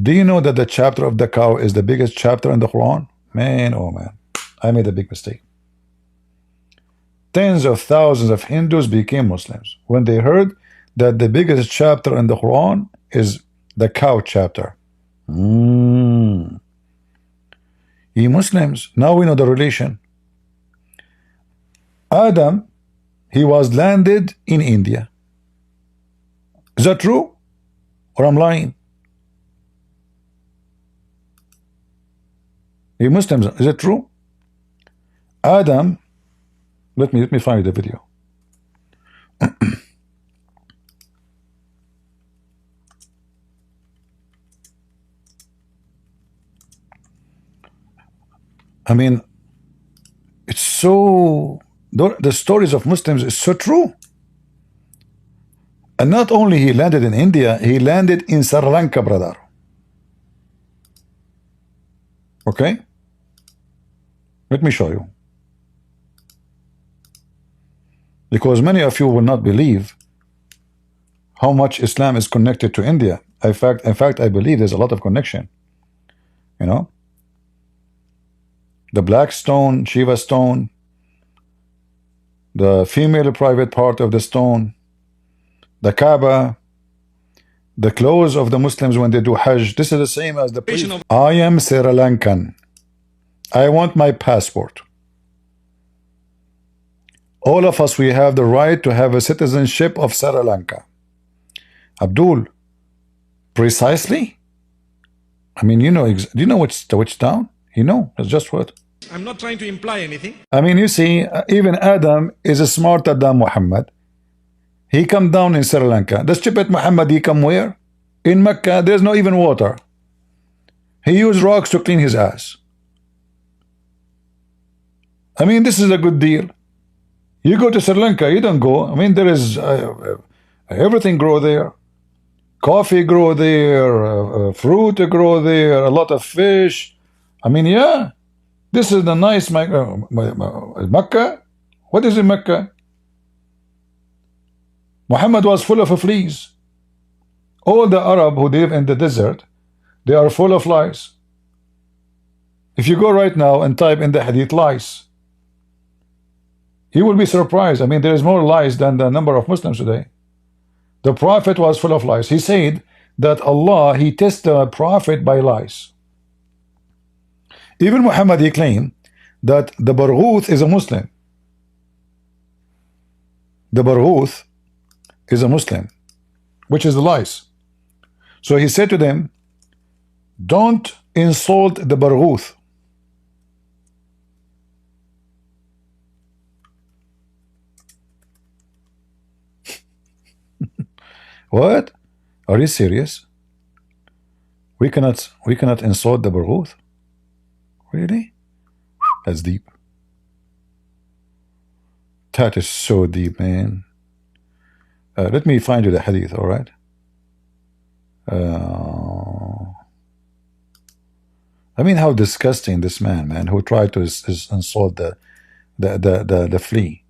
Speaker 3: do you know that the chapter of the cow is the biggest chapter in the Quran? Man, oh man, I made a big mistake. Tens of thousands of Hindus became Muslims when they heard that the biggest chapter in the Quran is the cow chapter. You Muslims, now we know the relation. Adam, he was landed in India. Is that true? Or I'm lying? You Muslims, is it true? Adam, let me find the video. I mean, it's so, the stories of Muslims is so true. And not only he landed in India, he landed in Sri Lanka, brother. Okay? Let me show you. Because many of you will not believe how much Islam is connected to India. In fact, I believe there's a lot of connection. You know? The black stone, Shiva stone, the female private part of the stone, the Kaaba, the clothes of the Muslims when they do Hajj. This is the same as the priest. I am Sri Lankan. I want my passport. All of us, we have the right to have a citizenship of Sri Lanka. Abdul, precisely? I mean, you know, do you know which town? You know, it's just what?
Speaker 8: I'm not trying to imply anything.
Speaker 3: I mean, you see, even Adam is smarter than Muhammad. He come down in Sri Lanka. The stupid Muhammad, he come where? In Mecca, there's not even water. He used rocks to clean his ass. I mean, this is a good deal. You go to Sri Lanka, you don't go. I mean, there is everything grow there. Coffee grow there, fruit grow there, a lot of fish. I mean, yeah. This is the nice Mecca. What is in Mecca? Muhammad was full of fleas. All the Arab who live in the desert, they are full of lies. If you go right now and type in the hadith lies, you will be surprised. I mean, there is more lies than the number of Muslims today. The Prophet was full of lies. He said that Allah, he tested the Prophet by lies. Even Muhammad, he claimed that the Barghouth is a Muslim. The Barghouth is a Muslim, which is the lies. So he said to them, don't insult the Barghouth. What? Are you serious? We cannot insult the Barghouth? Really? That's deep. That is so deep, man. Let me find you the hadith, all right? I mean, how disgusting this man, who tried to insult the flea.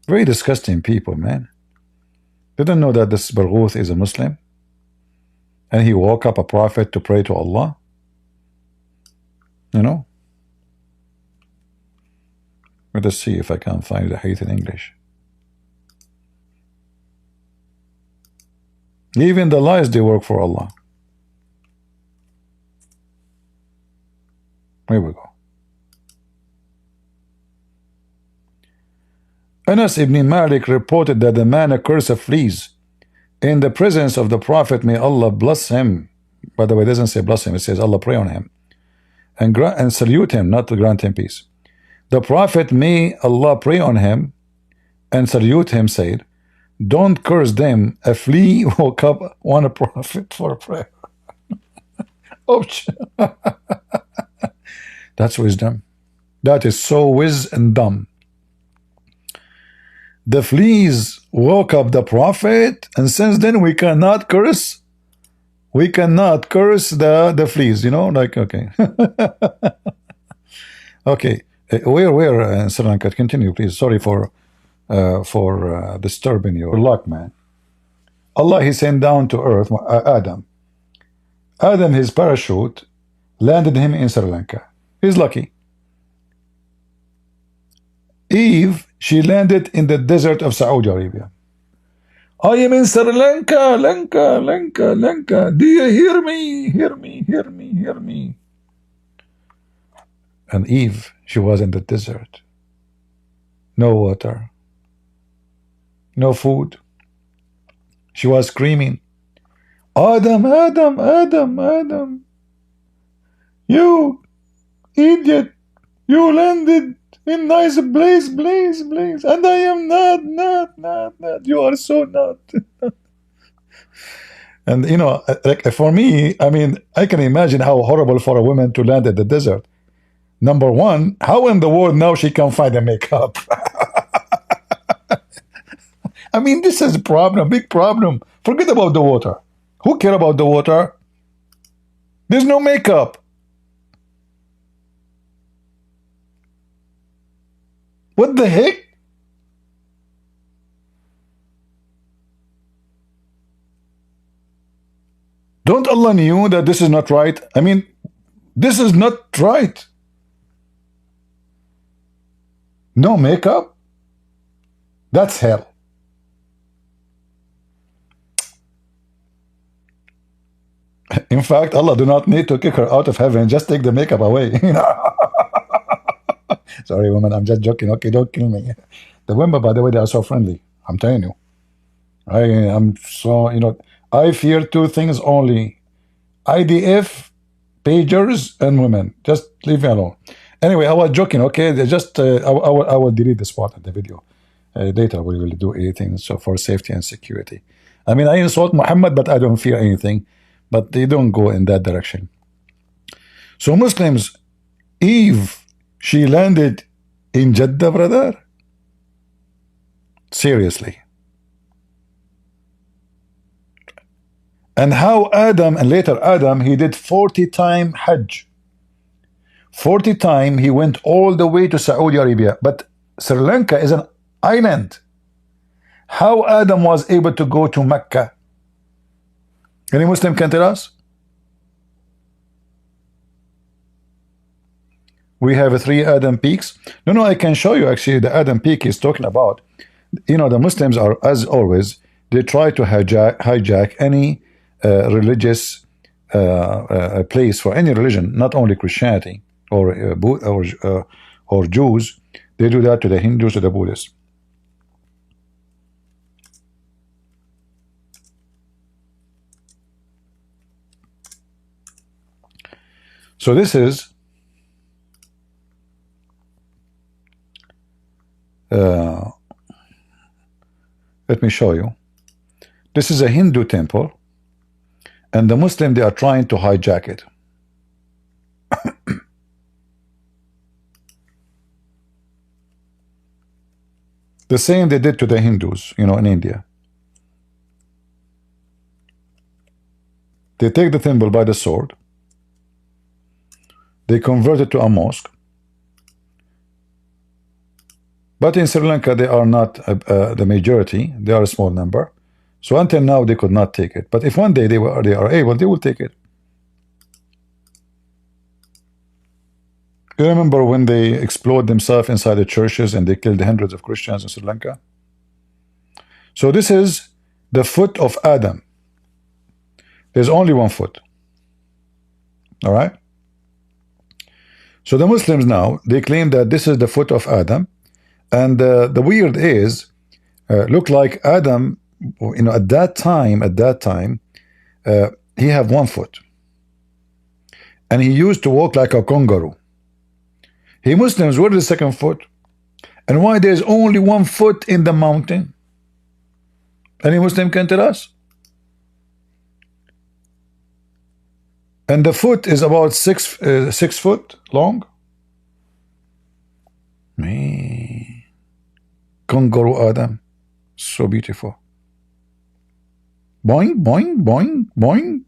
Speaker 3: Very disgusting people, man. Didn't know that this Barghouth is a Muslim, and he woke up a prophet to pray to Allah. You know. Let us see if I can find the hadith in English. Even the lies, they work for Allah. Here we go. Anas ibn Malik reported that the man accursed fleas in the presence of the Prophet, may Allah bless him. By the way, it doesn't say bless him, it says Allah pray on him. And salute him, not to grant him peace. The Prophet, may Allah pray on him and salute him, said, don't curse them. A flea woke up on a prophet for a prayer. Ouch. That's wisdom. That is so whiz and dumb. The fleas woke up the prophet, and since then we cannot curse. We cannot curse the fleas, you know, like, okay. Okay. Where Sri Lanka? Continue, please. Sorry for disturbing your luck, man. Allah, he sent down to earth Adam. Adam, his parachute landed him in Sri Lanka. He's lucky. Eve, she landed in the desert of Saudi Arabia. I am in Sri Lanka, Lanka. Do you hear me? Hear me. And Eve, she was in the desert. No water. No food. She was screaming, Adam. You Idiot! You landed in nice place, and I am not. You are so not. And you know, like for me, I mean, I can imagine how horrible for a woman to land at the desert. Number one, how in the world now she can find a makeup? I mean, this is a problem, big problem. Forget about the water. Who care about the water? There's no makeup. What the heck? Don't Allah knew that this is not right? I mean, this is not right. No makeup? That's hell. In fact, Allah do not need to kick her out of heaven. Just take the makeup away. Sorry, woman, I'm just joking. Okay, don't kill me. The women, by the way, they are so friendly. I'm telling you. I'm so, you know, I fear two things only. IDF, pagers, and women. Just leave me alone. Anyway, I was joking, okay? They just, I will delete this part of the video. Later, we will do anything so for safety and security. I mean, I insult Muhammad, but I don't fear anything. But they don't go in that direction. So Muslims, Eve, she landed in Jeddah, brother? Seriously. And how Adam, and later Adam, he did 40 times Hajj. 40 times he went all the way to Saudi Arabia. But Sri Lanka is an island. How Adam was able to go to Mecca? Any Muslim can tell us? We have 3 Adam peaks. No, I can show you actually the Adam peak he's talking about. You know, the Muslims are, as always, they try to hijack any religious place for any religion, not only Christianity or Jews. They do that to the Hindus, to the Buddhists. So this is let me show you. This is a Hindu temple, and the Muslim, they are trying to hijack it. The same they did to the Hindus, you know, in India. They take the temple by the sword. They convert it to a mosque. But in Sri Lanka, they are not the majority. They are a small number. So until now, they could not take it. But if one day they are able, they will take it. You remember when they explode themselves inside the churches and they killed hundreds of Christians in Sri Lanka? So this is the foot of Adam. There's only one foot. All right? So the Muslims now, they claim that this is the foot of Adam. And the weird is, look like Adam, you know, at that time, he have one foot. And he used to walk like a kangaroo. Hey, Muslims, where is the second foot? And why there's only one foot in the mountain? Any Muslim can tell us? And the foot is about 6 foot long. Man, kangaroo Adam, so beautiful. Boing, boing, boing, boing,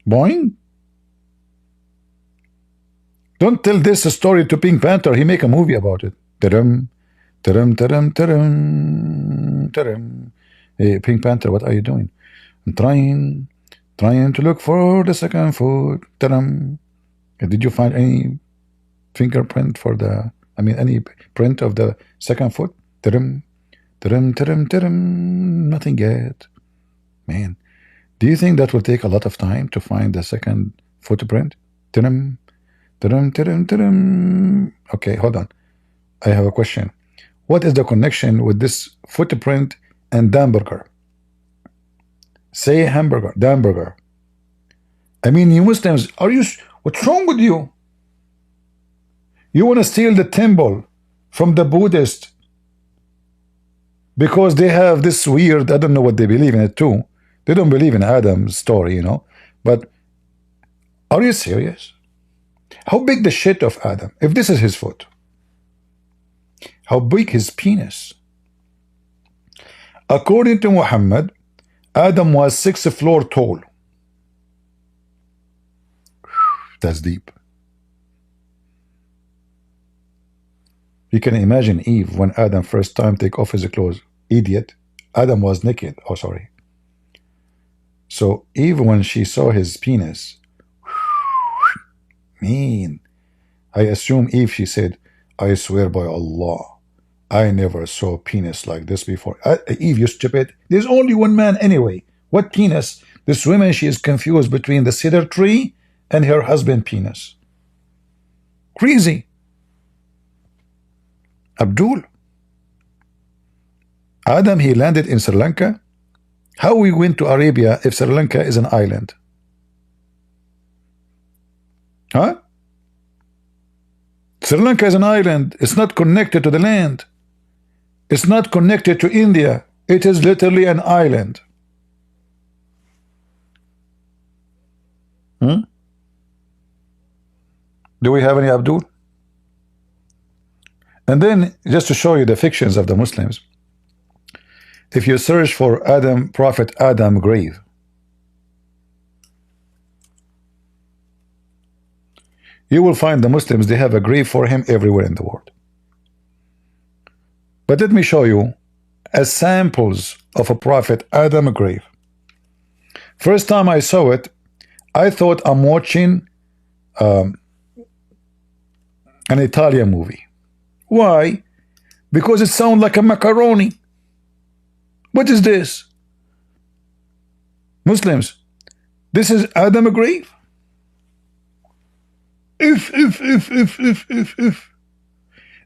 Speaker 3: boing. Don't tell this story to Pink Panther. He make a movie about it. Taram, taram, taram, taram, taram. Hey, Pink Panther, what are you doing? I'm trying to look for the second foot. Taram. Did you find any fingerprint for the, I mean, any print of the second foot? Taram, taram, taram, taram. Nothing yet. Man, do you think that will take a lot of time to find the second footprint? Taram. Okay, hold on. I have a question. What is the connection with this footprint and hamburger? Say hamburger, hamburger. I mean, you Muslims, what's wrong with you? You want to steal the temple from the Buddhist because they have this weird, I don't know what they believe in it too. They don't believe in Adam's story, you know. But are you serious? How big the shit of Adam? If this is his foot, how big his penis? According to Muhammad, Adam was 6 floors tall. That's deep. You can imagine Eve when Adam first time take off his clothes. Idiot. Adam was naked. Oh, sorry. So Eve, when she saw his penis, mean. I assume Eve, she said, I swear by Allah, I never saw a penis like this before. Eve, you stupid. There's only one man anyway. What penis? This woman, she is confused between the cedar tree and her husband penis. Crazy. Abdul. Adam, he landed in Sri Lanka. How we went to Arabia if Sri Lanka is an island? Huh? Sri Lanka is an island. It's not connected to the land. It's not connected to India. It is literally an island. Do we have any Abdul? And then, just to show you the fictions of the Muslims, if you search for Adam, Prophet Adam grave, you will find the Muslims, they have a grave for him everywhere in the world. But let me show you as samples of a Prophet Adam grave. First time I saw it, I thought I'm watching an Italian movie. Why? Because it sounds like a macaroni. What is this? Muslims, this is Adam grave? If.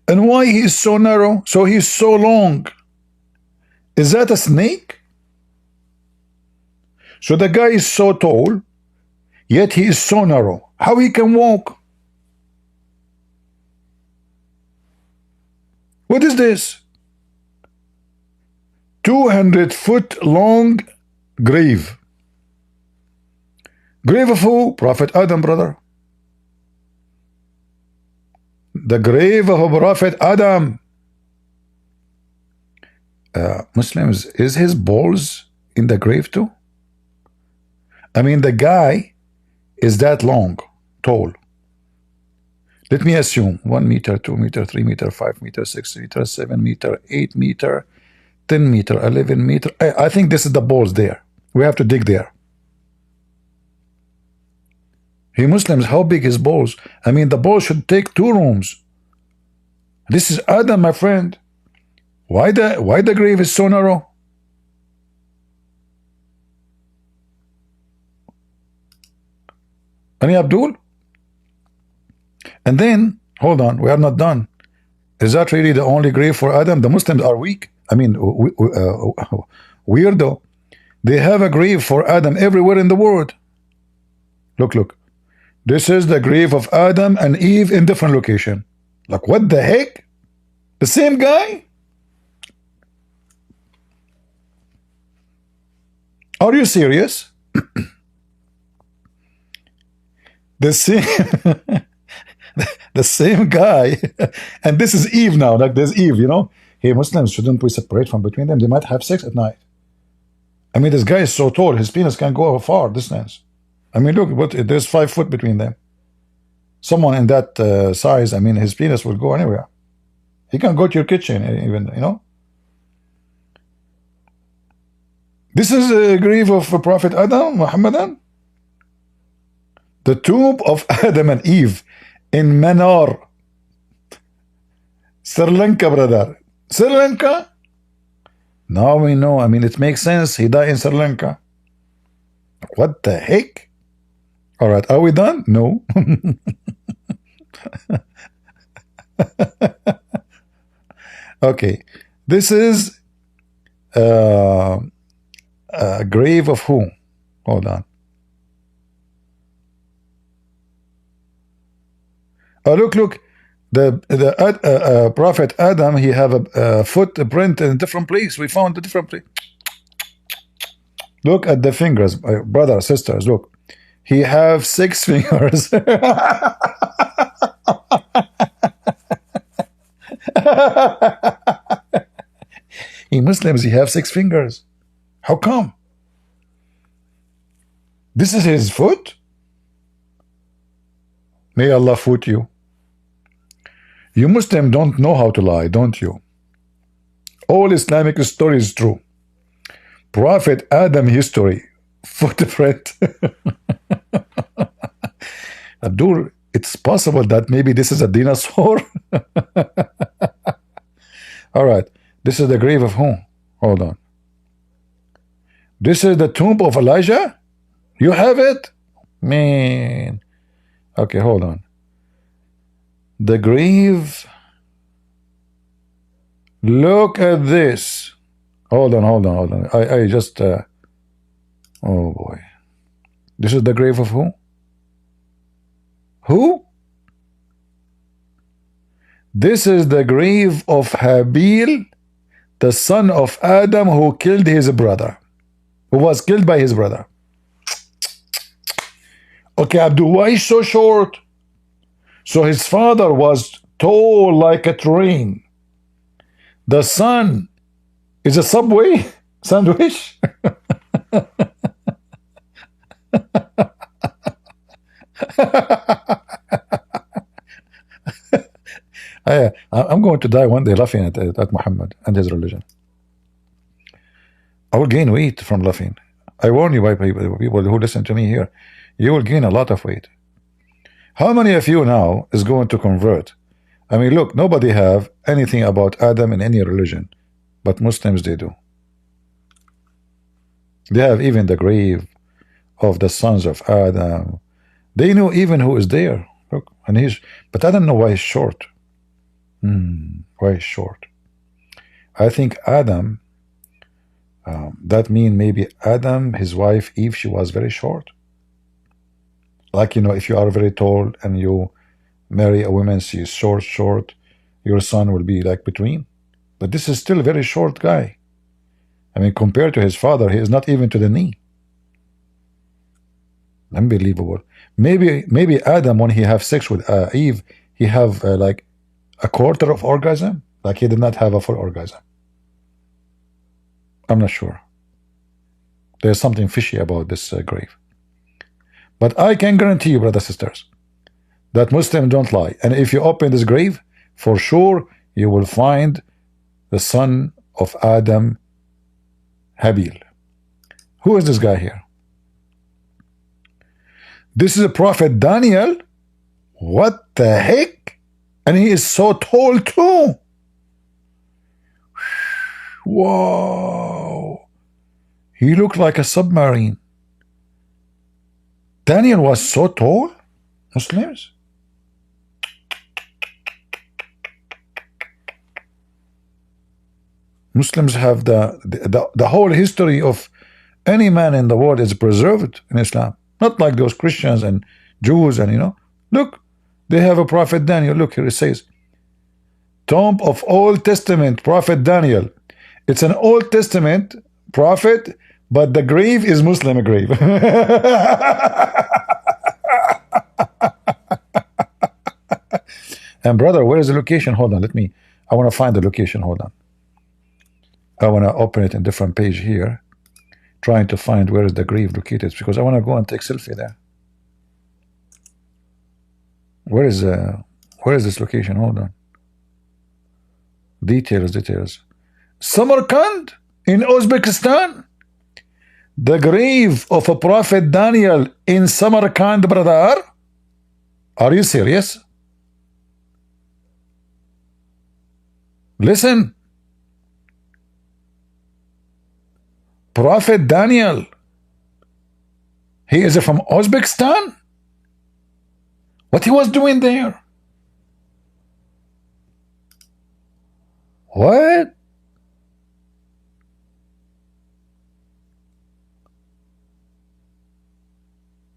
Speaker 3: And why he is so narrow? So he's so long. Is that a snake? So the guy is so tall, yet he is so narrow. How he can walk? What is this? 200-foot long grave. Grave of who? Prophet Adam, brother. The grave of Prophet Adam. Muslims, is his balls in the grave too? I mean, the guy is that long, tall. Let me assume 1 meter, 2 meter, 3 meter, 5 meter, 6 meter, 7 meter, 8 meter, 10 meter, 11 meter. I think this is the balls there. We have to dig there. Hey Muslims, how big is balls? I mean, the balls should take 2 rooms. This is Adam, my friend. Why the grave is so narrow? Any Abdul? And then, hold on, we are not done. Is that really the only grave for Adam? The Muslims are weak. I mean, weirdo. They have a grave for Adam everywhere in the world. Look, look. This is the grave of Adam and Eve in different location. Like, what the heck? The same guy? Are you serious? The same the same guy. And this is Eve now. Like, there's Eve, you know. Hey, Muslims, shouldn't we separate from between them? They might have sex at night. I mean, this guy is so tall, his penis can go a far distance. I mean, look, what, there's 5 foot between them. Someone in that size, I mean, his penis will go anywhere. He can go to your kitchen, even, you know. This is a grave of Prophet Adam, Muhammadan. The tomb of Adam and Eve in Manar, Sri Lanka, brother. Sri Lanka? Now we know. I mean, it makes sense. He died in Sri Lanka. What the heck? All right, are we done? No. Okay, this is a grave of who? Hold on. Oh, look, look. the Prophet Adam, he have a footprint in a different place. We found a different place. Look at the fingers, brothers, sisters. Look, he have 6 fingers. In Muslims, he have 6 fingers. How come? This is his foot? May Allah foot you. You Muslim don't know how to lie, don't you? All Islamic story is true. Prophet Adam history, footprint. Abdul, it's possible that maybe this is a dinosaur. All right, this is the grave of whom? Hold on. This is the tomb of Elijah? You have it? Man. Okay, hold on. The grave. Look at this. Hold on. I just oh boy. This is the grave of who? Who? This is the grave of Habil, the son of Adam, who killed his brother, who was killed by his brother. Okay, Abdul, why is so short? So his father was tall like a train. The son is a Subway sandwich. I'm going to die one day laughing at Muhammad and his religion. I will gain weight from laughing. I warn you, by people who listen to me here, you will gain a lot of weight. How many of you now is going to convert? I mean, look, nobody have anything about Adam in any religion, but Muslims, they do. They have even the grave of the sons of Adam. They know even who is there. Look, and but I don't know why he's short. Why he's short? I think Adam, that mean maybe Adam, his wife Eve, she was very short. Like, you know, if you are very tall and you marry a woman, she is short, your son will be like between. But this is still a very short guy. I mean, compared to his father, he is not even to the knee. Unbelievable. Maybe Adam, when he have sex with Eve, he have like a quarter of orgasm. Like he did not have a full orgasm. I'm not sure. There's something fishy about this grave. But I can guarantee you, brothers and sisters, that Muslims don't lie. And if you open this grave, for sure you will find the son of Adam, Habil. Who is this guy here? This is a prophet Daniel. What the heck? And he is so tall too. Whoa. He looked like a submarine. Daniel was so tall. Muslims. Muslims have the whole history of any man in the world is preserved in Islam. Not like those Christians and Jews and, you know. Look, they have a prophet Daniel. Look here, it says, Tomb of Old Testament, Prophet Daniel. It's an Old Testament prophet, but the grave is Muslim grave. And brother, where is the location? Hold on, I want to find the location. Hold on. I want to open it in different page here, trying to find where is the grave located, because I want to go and take selfie there. Where is this location? Hold on. Details. Samarkand in Uzbekistan. The grave of a prophet Daniel in Samarkand, brother. Are you serious? Listen. Prophet Daniel. He is from Uzbekistan. What he was doing there? What?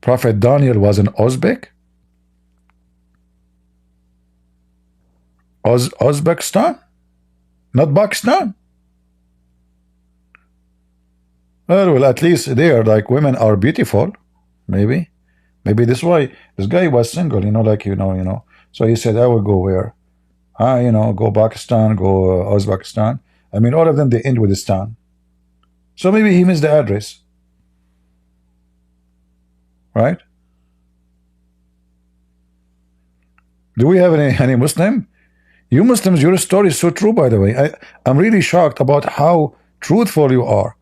Speaker 3: Prophet Daniel was an Uzbek? Uzbekistan? Not Pakistan? Well, at least there, like, women are beautiful. Maybe this why this guy was single, like, so he said, I will go where? Go Pakistan, go Uzbekistan. I mean, all of them, they end with Stan. So maybe he missed the address, right? Do we have any Muslim? You Muslims, your story is so true, by the way. I'm really shocked about how truthful you are.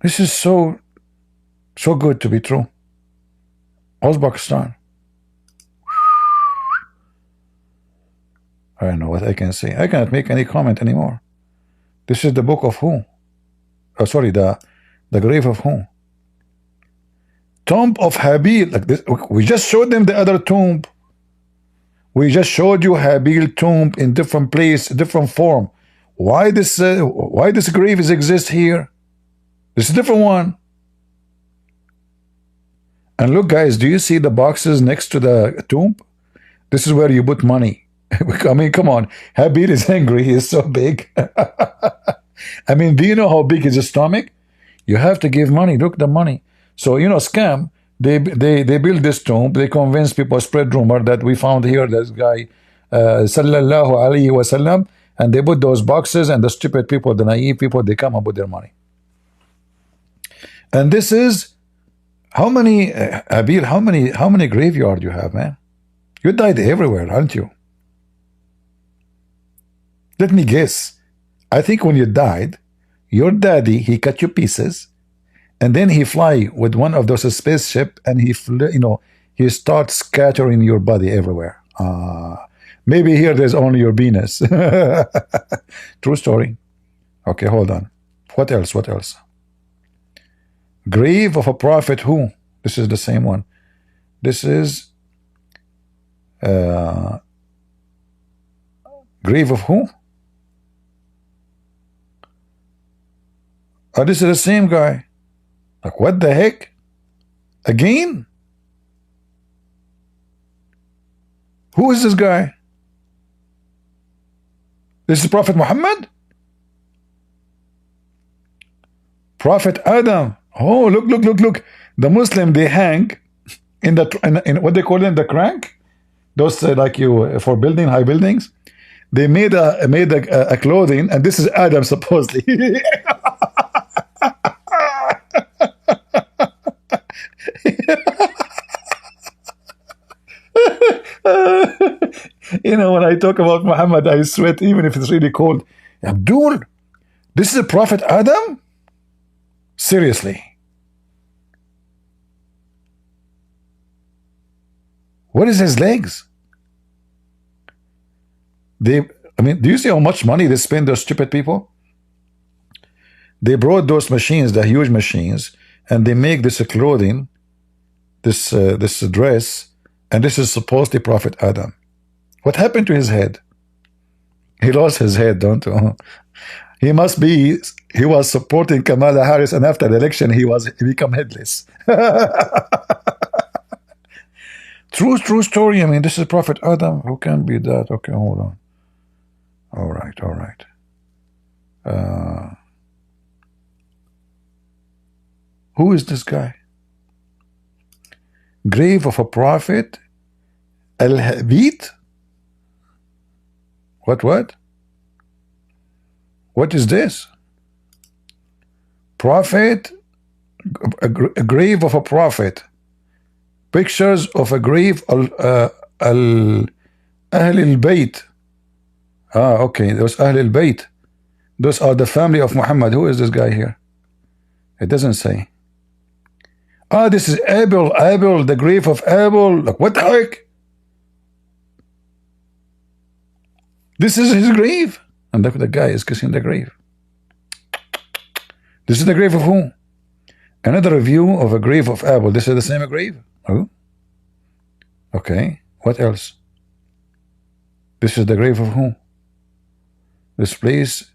Speaker 3: This is so good to be true. Uzbekistan. I don't know what I can say. I cannot make any comment anymore. This is the book of who? Oh, sorry, the grave of who? Tomb of Habil. Like this, we just showed them the other tomb. We just showed you Habil tomb in different place, different form. Why this grave exists here? This is a different one. And look, guys, do you see the boxes next to the tomb? This is where you put money. I mean, come on. Habil is angry. He is so big. I mean, do you know how big is his stomach? You have to give money. Look, the money. So, scam. They build this tomb. They convince people, spread rumor that we found here this guy, sallallahu alaihi wasallam, and they put those boxes, and the stupid people, the naive people, they come up with their money. And this is how many, Abil, how many graveyard you have, man? You died everywhere, aren't you? Let me guess. I think when you died, your daddy, he cut you pieces, and then he fly with one of those spaceship, and he starts scattering your body everywhere. Maybe here there's only your penis. True story. Okay, hold on. What else? What else? Grave of a prophet who? This is the same one. This is grave of who? Oh, this is the same guy. Like, what the heck? Again? Who is this guy? This is Prophet Muhammad? Prophet Adam. Oh, look. The Muslim, they hang in what they call it, the crank. Those for building high buildings. They made a clothing, and this is Adam supposedly. When I talk about Muhammad, I sweat even if it's really cold. Abdul, this is a Prophet Adam? Seriously. What is his legs? Do you see how much money they spend, those stupid people? They brought those machines, the huge machines, and they make this clothing, this dress, and this is supposedly Prophet Adam. What happened to his head? He lost his head, don't you? He was supporting Kamala Harris, and after the election, he become headless. True story. I mean, this is Prophet Adam. Who can be that? Okay, hold on. All right. Who is this guy? Grave of a prophet? Al-Habit? What? What is this? Prophet, a grave of a prophet. Pictures of a grave, Ahl al-Bayt. Okay, those Ahl al-Bayt. Those are the family of Muhammad. Who is this guy here? It doesn't say. This is Abel, the grave of Abel. Like, what the heck? This is his grave. And the guy is kissing the grave. This is the grave of who? Another review of a grave of Abel. This is the same grave? Oh. Okay. What else? This is the grave of who? This place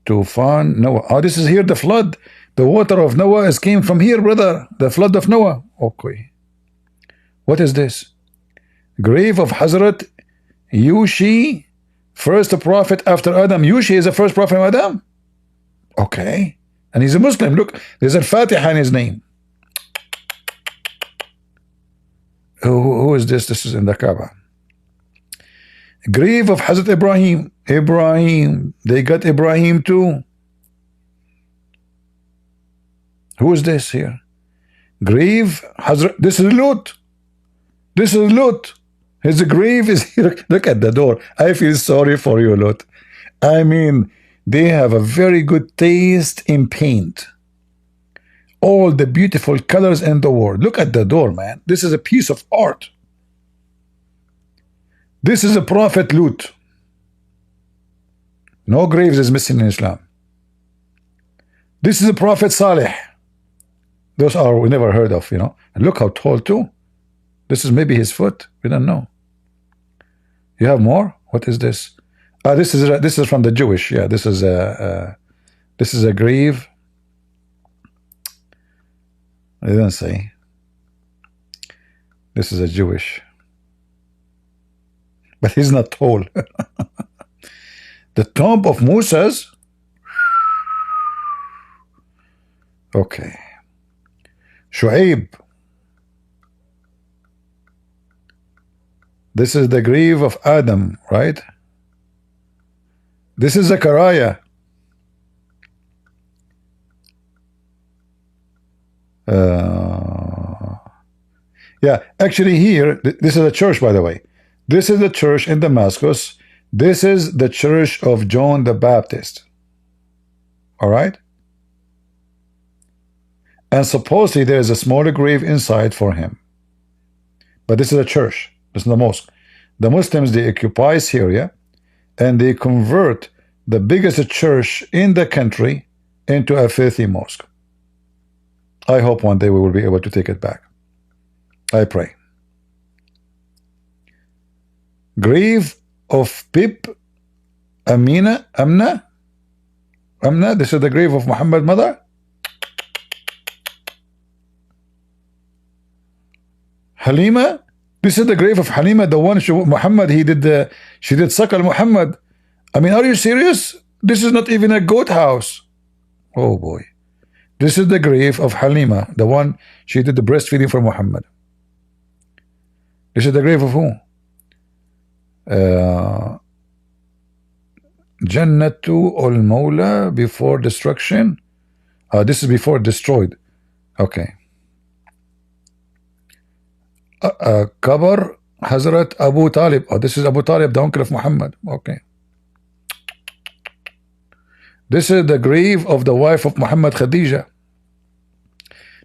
Speaker 3: to find Noah. This is here the flood. The water of Noah came from here, brother. The flood of Noah. Okay. What is this? Grave of Hazrat Yushi, first prophet after Adam. Yushi is the first prophet of Adam? Okay. And he's a Muslim. Look, there's a Fatiha in his name. Who is this? This is in the Kaaba. Grave of Hazrat Ibrahim. Ibrahim. They got Ibrahim too. Who is this here? Grave Hazrat. This is Lut. This is Lut. His grave is here. Look at the door. I feel sorry for you, Lut. I mean, they have a very good taste in paint. All the beautiful colors in the world. Look at the door, man. This is a piece of art. This is a Prophet Lut. No graves is missing in Islam. This is a Prophet Saleh. Those are we never heard of, you know. And look how tall too. This is maybe his foot. We don't know. You have more? What is this? This is from the Jewish. Yeah, this is a grave. I didn't say. This is a Jewish. But he's not tall. The tomb of Moses. Okay. Shu'aib. This is the grave of Adam, right? This is Zechariah. Yeah, actually here, this is a church, by the way. This is the church in Damascus. This is the church of John the Baptist. All right? And supposedly there is a smaller grave inside for him. But this is a church. This is the mosque. The Muslims, they occupy Syria and they convert the biggest church in the country into a filthy mosque. I hope one day we will be able to take it back. I pray. Grave of Pip Amina. This is the grave of Muhammad's mother. Halima. This is the grave of Halima, the one Muhammad she did suckle Muhammad. I mean, are you serious? This is not even a goat house. Oh boy. This is the grave of Halima, the one she did the breastfeeding for Muhammad. This is the grave of who? Jannatu ul Mawla, before destruction. This is before destroyed. Okay. Qabr Hazrat Abu Talib. Oh, this is Abu Talib, the uncle of Muhammad. Okay. This is the grave of the wife of Muhammad, Khadija.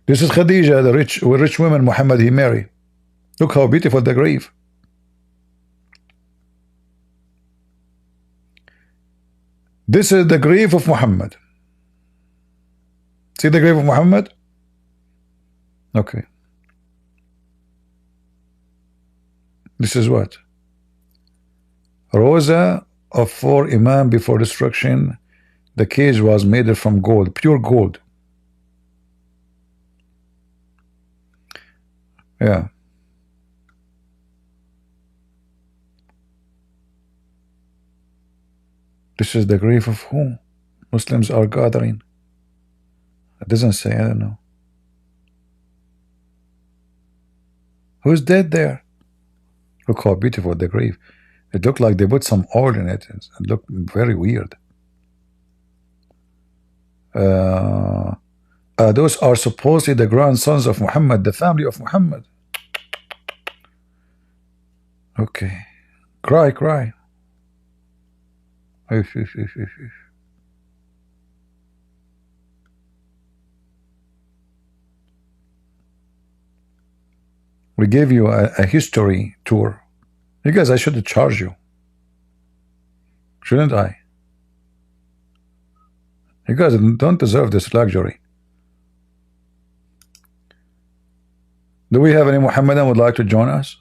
Speaker 3: This is Khadija, the rich woman Muhammad he married. Look how beautiful the grave. This is the grave of Muhammad. See the grave of Muhammad? Okay. This is what? Rosa of 4 Imam before destruction. The cage was made from gold, pure gold. Yeah. This is the grave of whom? Muslims are gathering. It doesn't say, I don't know. Who's dead there? Look how beautiful the grave. It looked like they put some oil in it. It looked very weird. Those are supposedly the grandsons of Muhammad, the family of Muhammad. Okay. Cry. We gave you a history tour. You guys, I should charge you. Shouldn't I? You guys don't deserve this luxury. Do we have any Muhammadan would like to join us?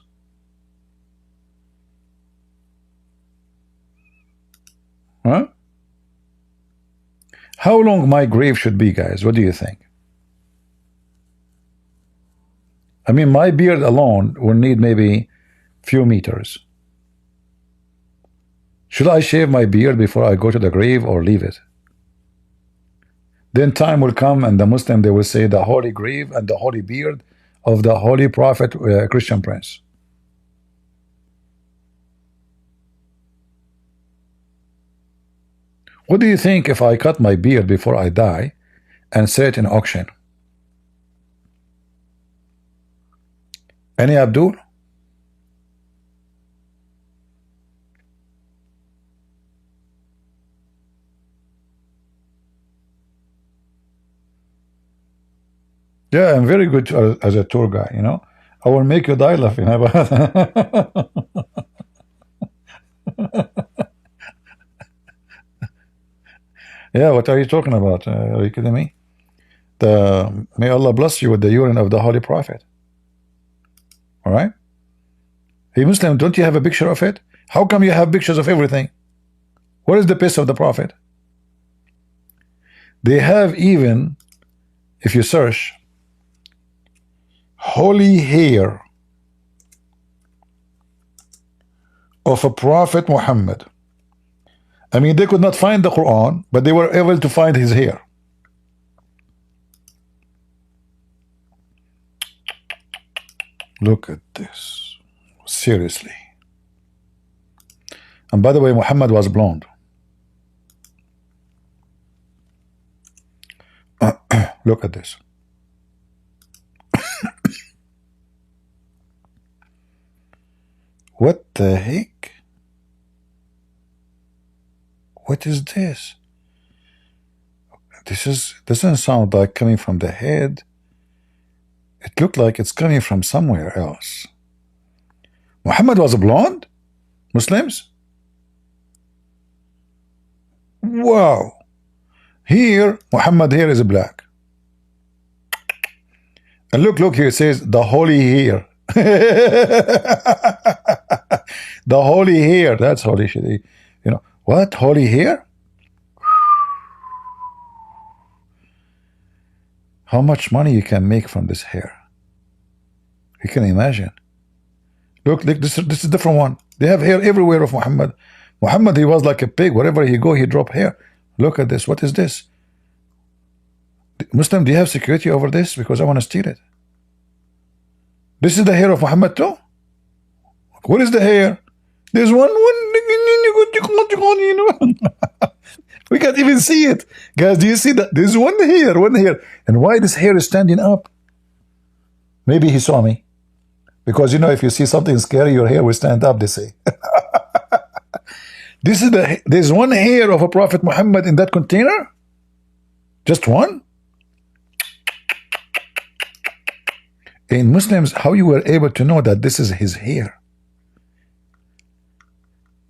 Speaker 3: Huh? How long my grave should be, guys? What do you think? I mean, my beard alone will need maybe few meters. Should I shave my beard before I go to the grave or leave it? Then time will come and the Muslim, they will say the holy grave and the holy beard of the holy prophet, Christian Prince. What do you think if I cut my beard before I die and sell it in auction? Any Abdul? Yeah, I'm very good as a tour guy, you know. I will make you die laughing. Yeah, what are you talking about? Are you kidding me? May Allah bless you with the urine of the Holy Prophet. All right? Hey, Muslim, don't you have a picture of it? How come you have pictures of everything? What is the piss of the Prophet? They have even, if you search, holy hair of a Prophet Muhammad. I mean, they could not find the Quran, but they were able to find his hair. Look at this. Seriously. And by the way, Muhammad was blonde. Look at this. What the heck? What is this? Doesn't sound like coming from the head. It looked like it's coming from somewhere else. Muhammad was blonde? Muslims? Wow. Here, Muhammad here is black. And look here, it says the holy hair. The holy hair. That's holy shit. You know, what? Holy hair? How much money you can make from this hair? You can imagine. Look, this is a different one. They have hair everywhere of Muhammad. Muhammad, he was like a pig. Wherever he go, he drop hair. Look at this. What is this? Muslim, do you have security over this? Because I want to steal it. This is the hair of Muhammad too? What is the hair? There's one. We can't even see it. Guys, do you see that? There's one hair. And why this hair is standing up? Maybe he saw me. Because, you know, if you see something scary, your hair will stand up, they say. There's one hair of a Prophet Muhammad in that container? Just one? In Muslims, how you were able to know that this is his hair?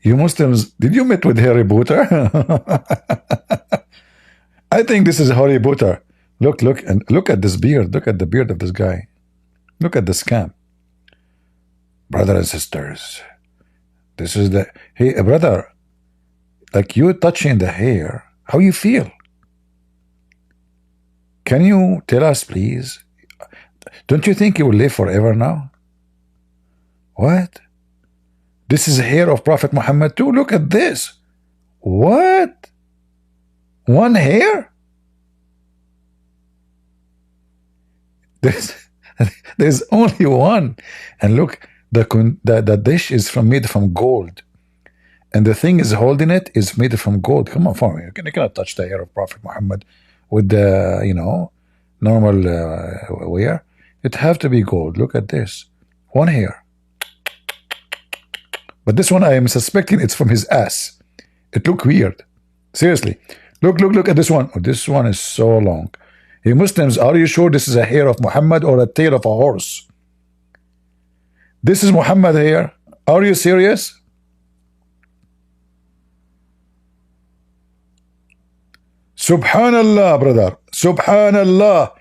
Speaker 3: You Muslims, did you meet with Harry Potter? I think this is Harry Potter. Look at this beard. Look at the beard of this guy. Look at the scam. Brothers and sisters, this is the, hey brother, like you touching the hair, how you feel? Can you tell us, please? Don't you think you will live forever now? What? This is the hair of Prophet Muhammad too. Look at this. What? One hair? There's only one. And look, the dish is made from gold. And the thing is holding it is made from gold. Come on, for me. You cannot touch the hair of Prophet Muhammad with the, you know, normal wear. It have to be gold. Look at this. One hair. But this one I am suspecting it's from his ass. It look weird. Seriously. Look at this one. Oh, this one is so long. Hey Muslims, are you sure this is a hair of Muhammad or a tail of a horse? This is Muhammad hair. Are you serious? Subhanallah, brother. Subhanallah.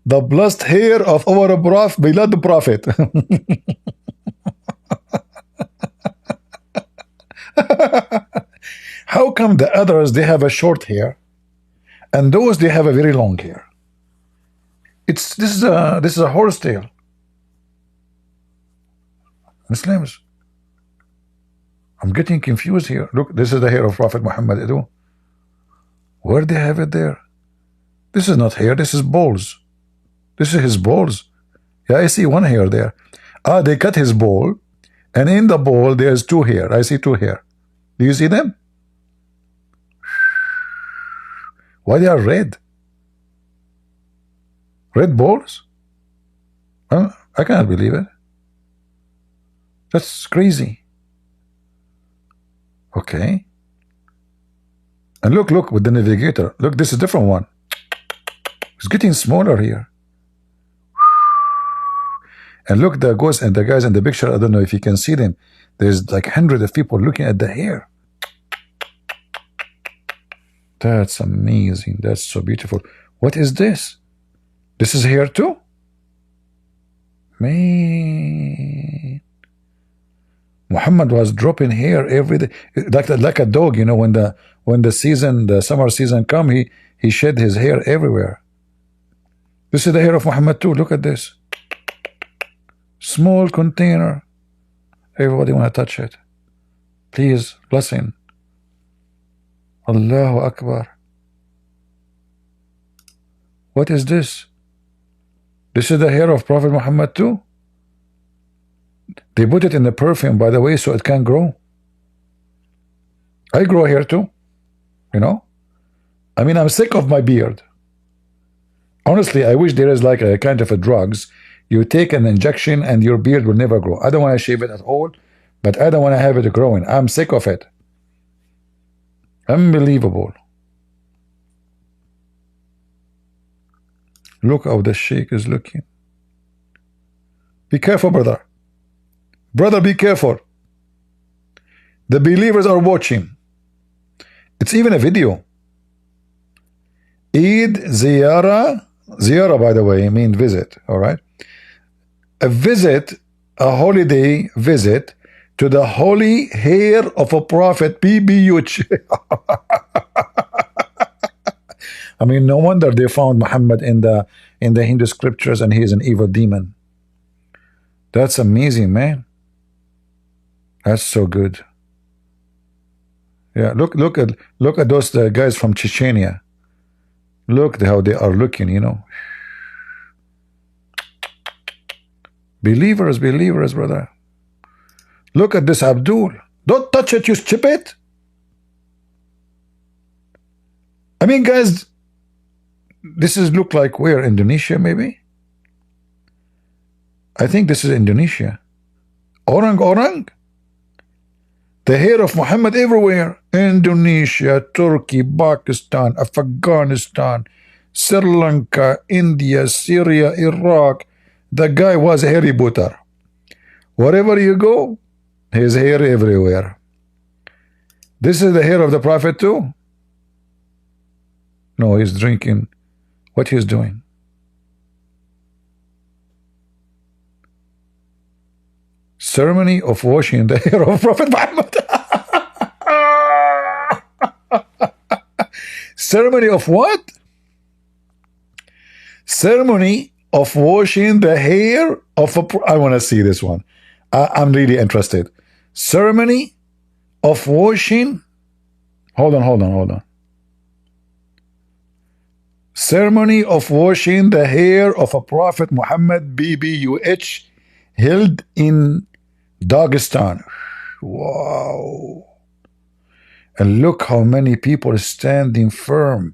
Speaker 3: The blessed hair of our beloved Prophet. How come the others, they have a short hair and those, they have a very long hair? This is a horse tail. Muslims, I'm getting confused here. Look, this is the hair of Prophet Muhammad. Where they have it there? This is not hair, this is balls. This is his balls. Yeah, I see one hair there. Ah, they cut his ball, and in the ball there's two hair. I see two hair. Do you see them? Why they are red? Red balls? I cannot believe it. That's crazy. Okay. And look with the navigator. Look, this is a different one. It's getting smaller here. And look, the ghosts and the guys in the picture, I don't know if you can see them. There's like hundreds of people looking at the hair. That's amazing. That's so beautiful. What is this? This is hair too? Man. Muhammad was dropping hair every day, like a dog, you know, when the summer season come, he shed his hair everywhere. This is the hair of Muhammad too. Look at this. Small container. Everybody want to touch it. Please, blessing. Allahu Akbar. What is this? This is the hair of Prophet Muhammad too. They put it in the perfume, by the way, so it can grow. I grow hair too, you know. I mean, I'm sick of my beard. Honestly, I wish there is like a kind of a drugs. You take an injection and your beard will never grow. I don't want to shave it at all, but I don't want to have it growing. I'm sick of it. Unbelievable. Look how the sheikh is looking. Be careful, brother. Brother, be careful. The believers are watching. It's even a video. Eid Ziyara. Ziyara, by the way, means visit. All right. A visit, a holiday visit to the holy hair of a prophet. PBUH. I mean, no wonder they found Muhammad in the Hindu scriptures and he is an evil demon. That's amazing, man. That's so good. Yeah, look at those guys from Chechnya. Look how they are looking, you know. Believers, brother. Look at this Abdul. Don't touch it, you stupid. I mean, guys, this is look like where? Indonesia, maybe? I think this is Indonesia. Orang. The hair of Muhammad everywhere. Indonesia, Turkey, Pakistan, Afghanistan, Sri Lanka, India, Syria, Iraq. The guy was Harry Potter. Wherever you go, his hair everywhere. This is the hair of the Prophet too? No, he's drinking. What he's doing? Ceremony of washing the hair of Prophet Muhammad. Ceremony of what? Ceremony of washing the hair of a... I want to see this one. I'm really interested. Ceremony of washing... Hold on. Ceremony of washing the hair of a Prophet Muhammad BBUH held in Dagestan. Wow. And look how many people are standing firm.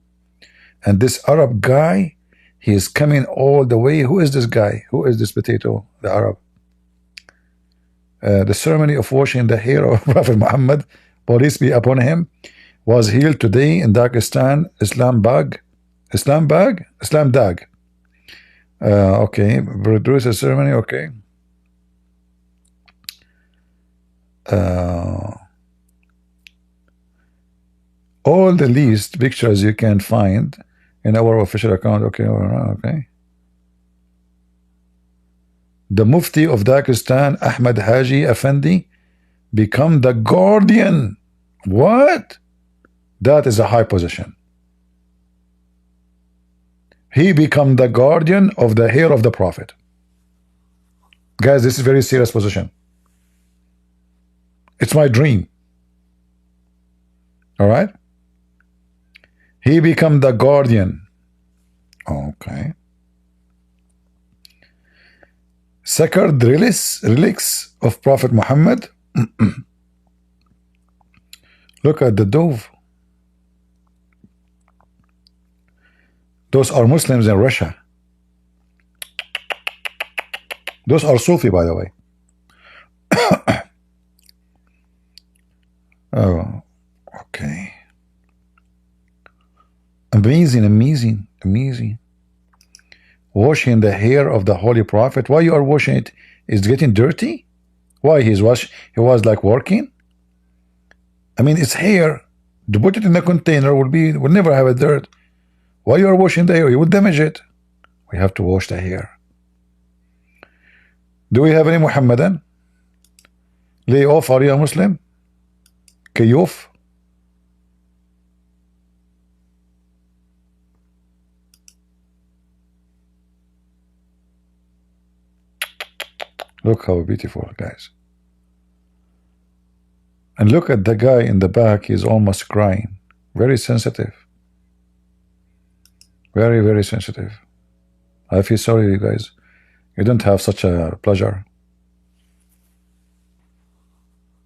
Speaker 3: And this Arab guy, he is coming all the way. Who is this guy? Who is this potato? The Arab. The ceremony of washing the hair of Prophet Muhammad, peace be upon him, was held today in Dagestan, Islamabad. Okay, produce a ceremony. Okay. All the least pictures you can find in our official account. Okay. The Mufti of Dagestan, Ahmad Haji Effendi, become the guardian. What? That is a high position. He become the guardian of the hair of the Prophet. Guys, this is very serious position. It's my dream. All right. He become the guardian. Okay. Sacred relics of Prophet Muhammad. Look at the dove. Those are Muslims in Russia. Those are Sufi, by the way. Oh, okay. Amazing, amazing, amazing. Washing the hair of the Holy Prophet. Why you are washing it? It's getting dirty? Why he was like working? I mean, it's hair. To put it in a container will never have a dirt. Why you are washing the hair? You would damage it. We have to wash the hair. Do we have any Muhammadan? Lay off, are you a Muslim? Kayuf? Look how beautiful, guys. And look at the guy in the back, he's almost crying. Very sensitive. Very, very sensitive. I feel sorry, you guys. You don't have such a pleasure.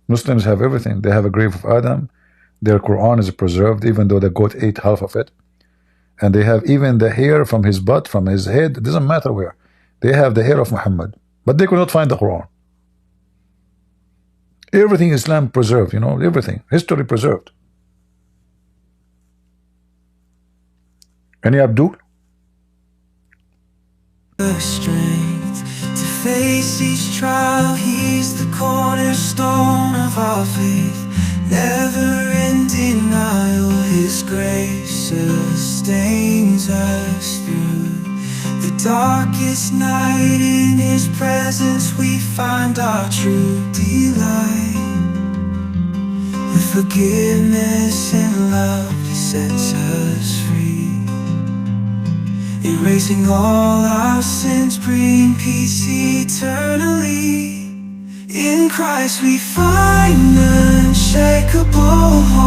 Speaker 3: Muslims have everything. They have a grave of Adam. Their Quran is preserved, even though the goat ate half of it. And they have even the hair from his butt, from his head. It doesn't matter where. They have the hair of Muhammad. But they could not find the Quran. Everything Islam preserved, you know, everything. History preserved. Any Abdul?
Speaker 1: The strength to face each trial, he's the cornerstone of our faith. Never in denial, his grace sustains us through the darkest night. In his presence we find our true delight. With forgiveness and love, he sets us free, erasing all our sins, bring peace eternally. In Christ we find unshakable hope.